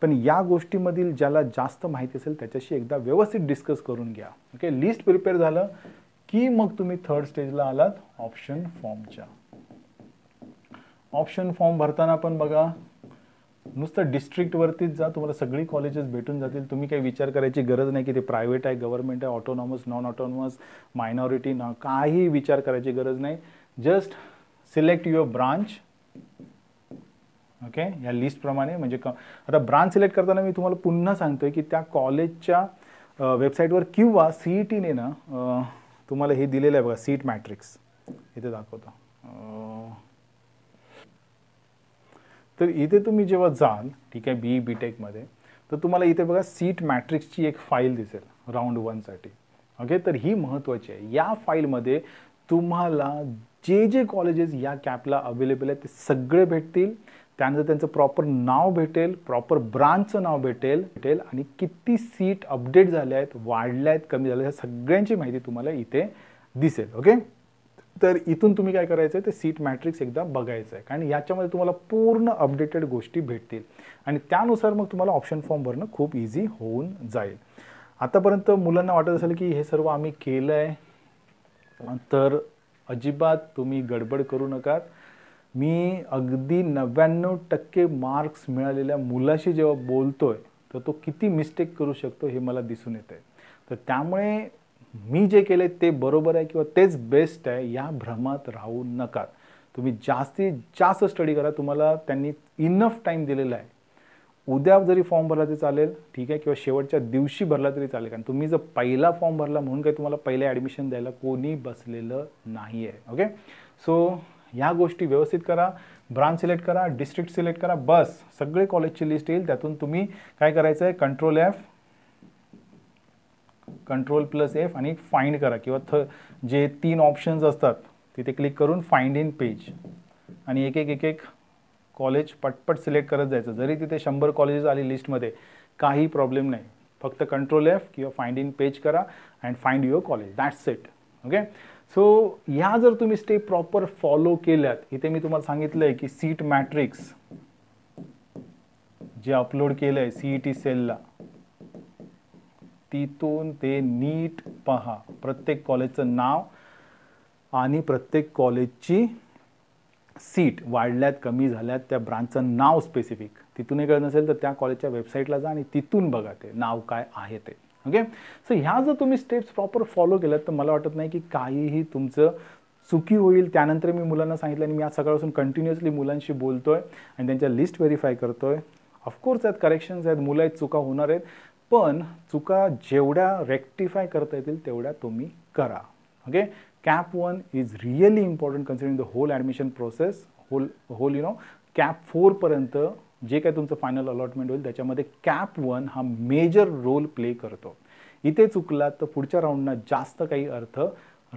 Speaker 1: पण या गोष्टीमधील ज्याला जास्त माहिती असेल त्याच्याशी एकदा व्यवस्थित डिस्कस करून घ्या. ओके, लिस्ट प्रिपेअर झालं की मग तुम्ही थर्ड स्टेजला आलात ऑप्शन फॉर्मच्या. ऑप्शन फॉर्म भरताना पण बघा नुसतं डिस्ट्रिक्टवरतीच जा, तुम्हाला सगळी कॉलेजेस भेटून जातील. तुम्ही काही विचार करायची गरज नाही की ते प्रायव्हेट आहे, गव्हर्नमेंट आहे, ऑटोनॉमस, नॉन ऑटोनॉमस, मायनॉरिटी, काही विचार करायची गरज नाही. Just select your branch. Okay, या लिस्टप्रमाणे. म्हणजे आता ब्रांच सिलेक्ट करताना मी तुम्हाला पुन्हा सांगतोय की त्या कॉलेजच्या वेबसाईटवर किंवा CETने ना तुम्हाला हे दिलेलं आहे बघा, सीट मॅट्रिक्स इथे दाखवतो. तर इथे तुम्ही जेव्हा जाल, ठीक आहे, BE-BTechमध्ये, तर तुम्हाला इथे बघा सीट मॅट्रिक्सची एक फाईल दिसेल राऊंड 1 साठी. ओके, तर ही महत्त्वाची आहे. या फाईलमध्ये तुम्हाला जे जे कॉलेजेस या कॅपला अवेलेबल आहेत ते सगळे भेटतील. त्यानंतर त्यांचं प्रॉपर नाव भेटेल, प्रॉपर ब्रांचचं नाव भेटेल आणि किती सीट अपडेट झाल्या आहेत, वाढल्या आहेत, कमी झाल्या आहेत, ह्या सगळ्यांची माहिती तुम्हाला इथे दिसेल. ओके, तर इथून तुम्ही काय करायचं आहे, ते सीट मॅट्रिक्स एकदा बघायचं आहे, कारण याच्यामध्ये तुम्हाला पूर्ण अपडेटेड गोष्टी भेटतील आणि त्यानुसार मग तुम्हाला ऑप्शन फॉर्म भरणं खूप इझी होऊन जाईल. आतापर्यंत मुलांना वाटत असेल की हे सर्व आम्ही केलं आहे, तर अजिबात तुम्ही गडबड करू नका. मी अगदी 99% मार्क्स मिळालेल्या मुलाशी जेव्हा बोलतोय तर तो किती मिस्टेक करू शकतो हे मला दिसून येत आहे. तर त्यामुळे मी जे केले ते बरोबर आहे किंवा तेच बेस्ट आहे या भ्रमात राहू नका. तुम्ही जास्तीत जास्त स्टडी करा. तुम्हाला त्यांनी इनफ टाईम दिलेला आहे. उद्या जरी फॉर्म भरला तरी चालेल, ठीक आहे, किंवा शेवटच्या दिवशी भरला तरी चालेल. कारण तुम्ही जर पहिला फॉर्म भरला म्हणून काही तुम्हाला पहिले ॲडमिशन द्यायला कोणी बसलेलं नाही आहे. ओके, सो ह्या गोष्टी व्यवस्थित करा. ब्रांच सिलेक्ट करा, डिस्ट्रिक्ट सिलेक्ट करा, बस सगळे कॉलेजची लिस्ट येईल. त्यातून तुम्ही काय करायचं आहे, Ctrl+F आणि फाइंड करा किंवा जे 3 ऑप्शन्स असतात तिथे क्लिक करून फाइंड इन पेज आणि एक एक कॉलेज पटपट सिलेक्ट करत जायचं. जरी तिथे 100 कॉलेजेस आली लिस्टमध्ये काही प्रॉब्लेम नाही. फक्त Ctrl+F किंवा फाइंड इन पेज करा and find your college. That's it. Okay, so ह्या जर तुम्ही स्टेप प्रॉपर फॉलो केल्यात, इथे मी तुम्हाला सांगितलं आहे की सीट मॅट्रिक्स जे अपलोड केलं आहे CET सेलला, तिथून ते नीट पहा. प्रत्येक कॉलेजचं नाव आणि प्रत्येक कॉलेजची सीट वाढल्यात कमी झाल्यात, त्या ब्रांचचं नाव स्पेसिफिक तिथूनही कळत नसेल तर त्या कॉलेजच्या वेबसाईटला जा आणि तिथून बघा ते नाव काय आहे ते. ओके, सो ह्या जर तुम्ही स्टेप्स प्रॉपर फॉलो केल्यात तर मला वाटत नाही की काहीही तुमचं चुकी होईल. त्यानंतर मी मुलांना सांगितलं आणि मी आज सकाळपासून कंटिन्युअसली मुलांशी बोलतोय आणि त्यांच्या लिस्ट व्हेरीफाय करतोय. ऑफकोर्स आहेत करेक्शन्स आहेत, मुलं आहेत, चुका होणार आहेत, पण चुका जेवढ्या रेक्टिफाय करता येतील तेवढ्या तुम्ही करा. Okay, Cap 1 is really important considering the whole admission process. Whole Cap 4 पर्यंत जे काय तुमचं फायनल अलॉटमेंट होईल त्याच्यामध्ये Cap 1 हा मेजर रोल प्ले करतो. इथे चुकलात तर पुढच्या राऊंडना जास्त काही अर्थ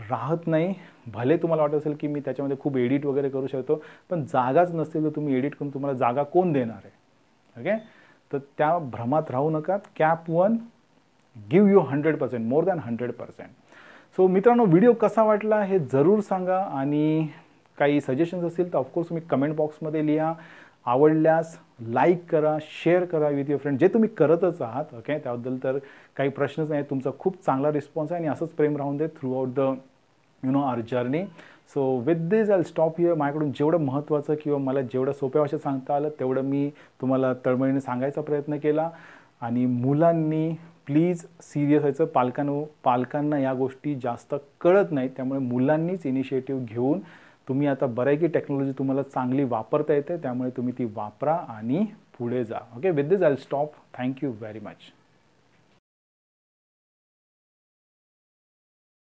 Speaker 1: राहत नाही. भले तुम्हाला वाटत असेल की मी त्याच्यामध्ये खूप एडिट वगैरे करू शकतो, पण जागाच नसतील तर तुम्ही एडिट करून तुम्हाला जागा कोण देणार आहे. ओके, तर त्या भ्रमात राहू नका. Cap 1 give you 100%, more than 100%. So मित्रांनो, व्हिडिओ कसा वाटला हे जरूर सांगा आणि काही सजेशन्स असतील तर ऑफकोर्स तुम्ही कमेंट बॉक्समध्ये लिहा. आवडल्यास लाईक करा, शेअर करा विथ युअर फ्रेंड, जे तुम्ही करतच आहात. ओके, त्याबद्दल तर काही प्रश्नच नाही. तुमचा खूप चांगला रिस्पॉन्स आहे आणि असंच प्रेम राहून दे throughout the our journey. So with this I stop here. माझ्याकडून जेवढं महत्त्वाचं किंवा मला जेवढं सोप्या भाषेत सांगता आलं तेवढं मी तुम्हाला तळमळीने सांगायचा प्रयत्न केला. आणि मुलांनी प्लीज सिरियस व्हायचं. पालकांना या गोष्टी जास्त कळत नाहीत, त्यामुळे मुलांनीच इनिशिएटिव्ह घेऊन तुम्ही आता बऱ्यापैकी टेक्नॉलॉजी तुम्हाला चांगली वापरता येते, त्यामुळे तुम्ही ती वापरा आणि पुढे जा. Okay, with this I stop. Thank you very much.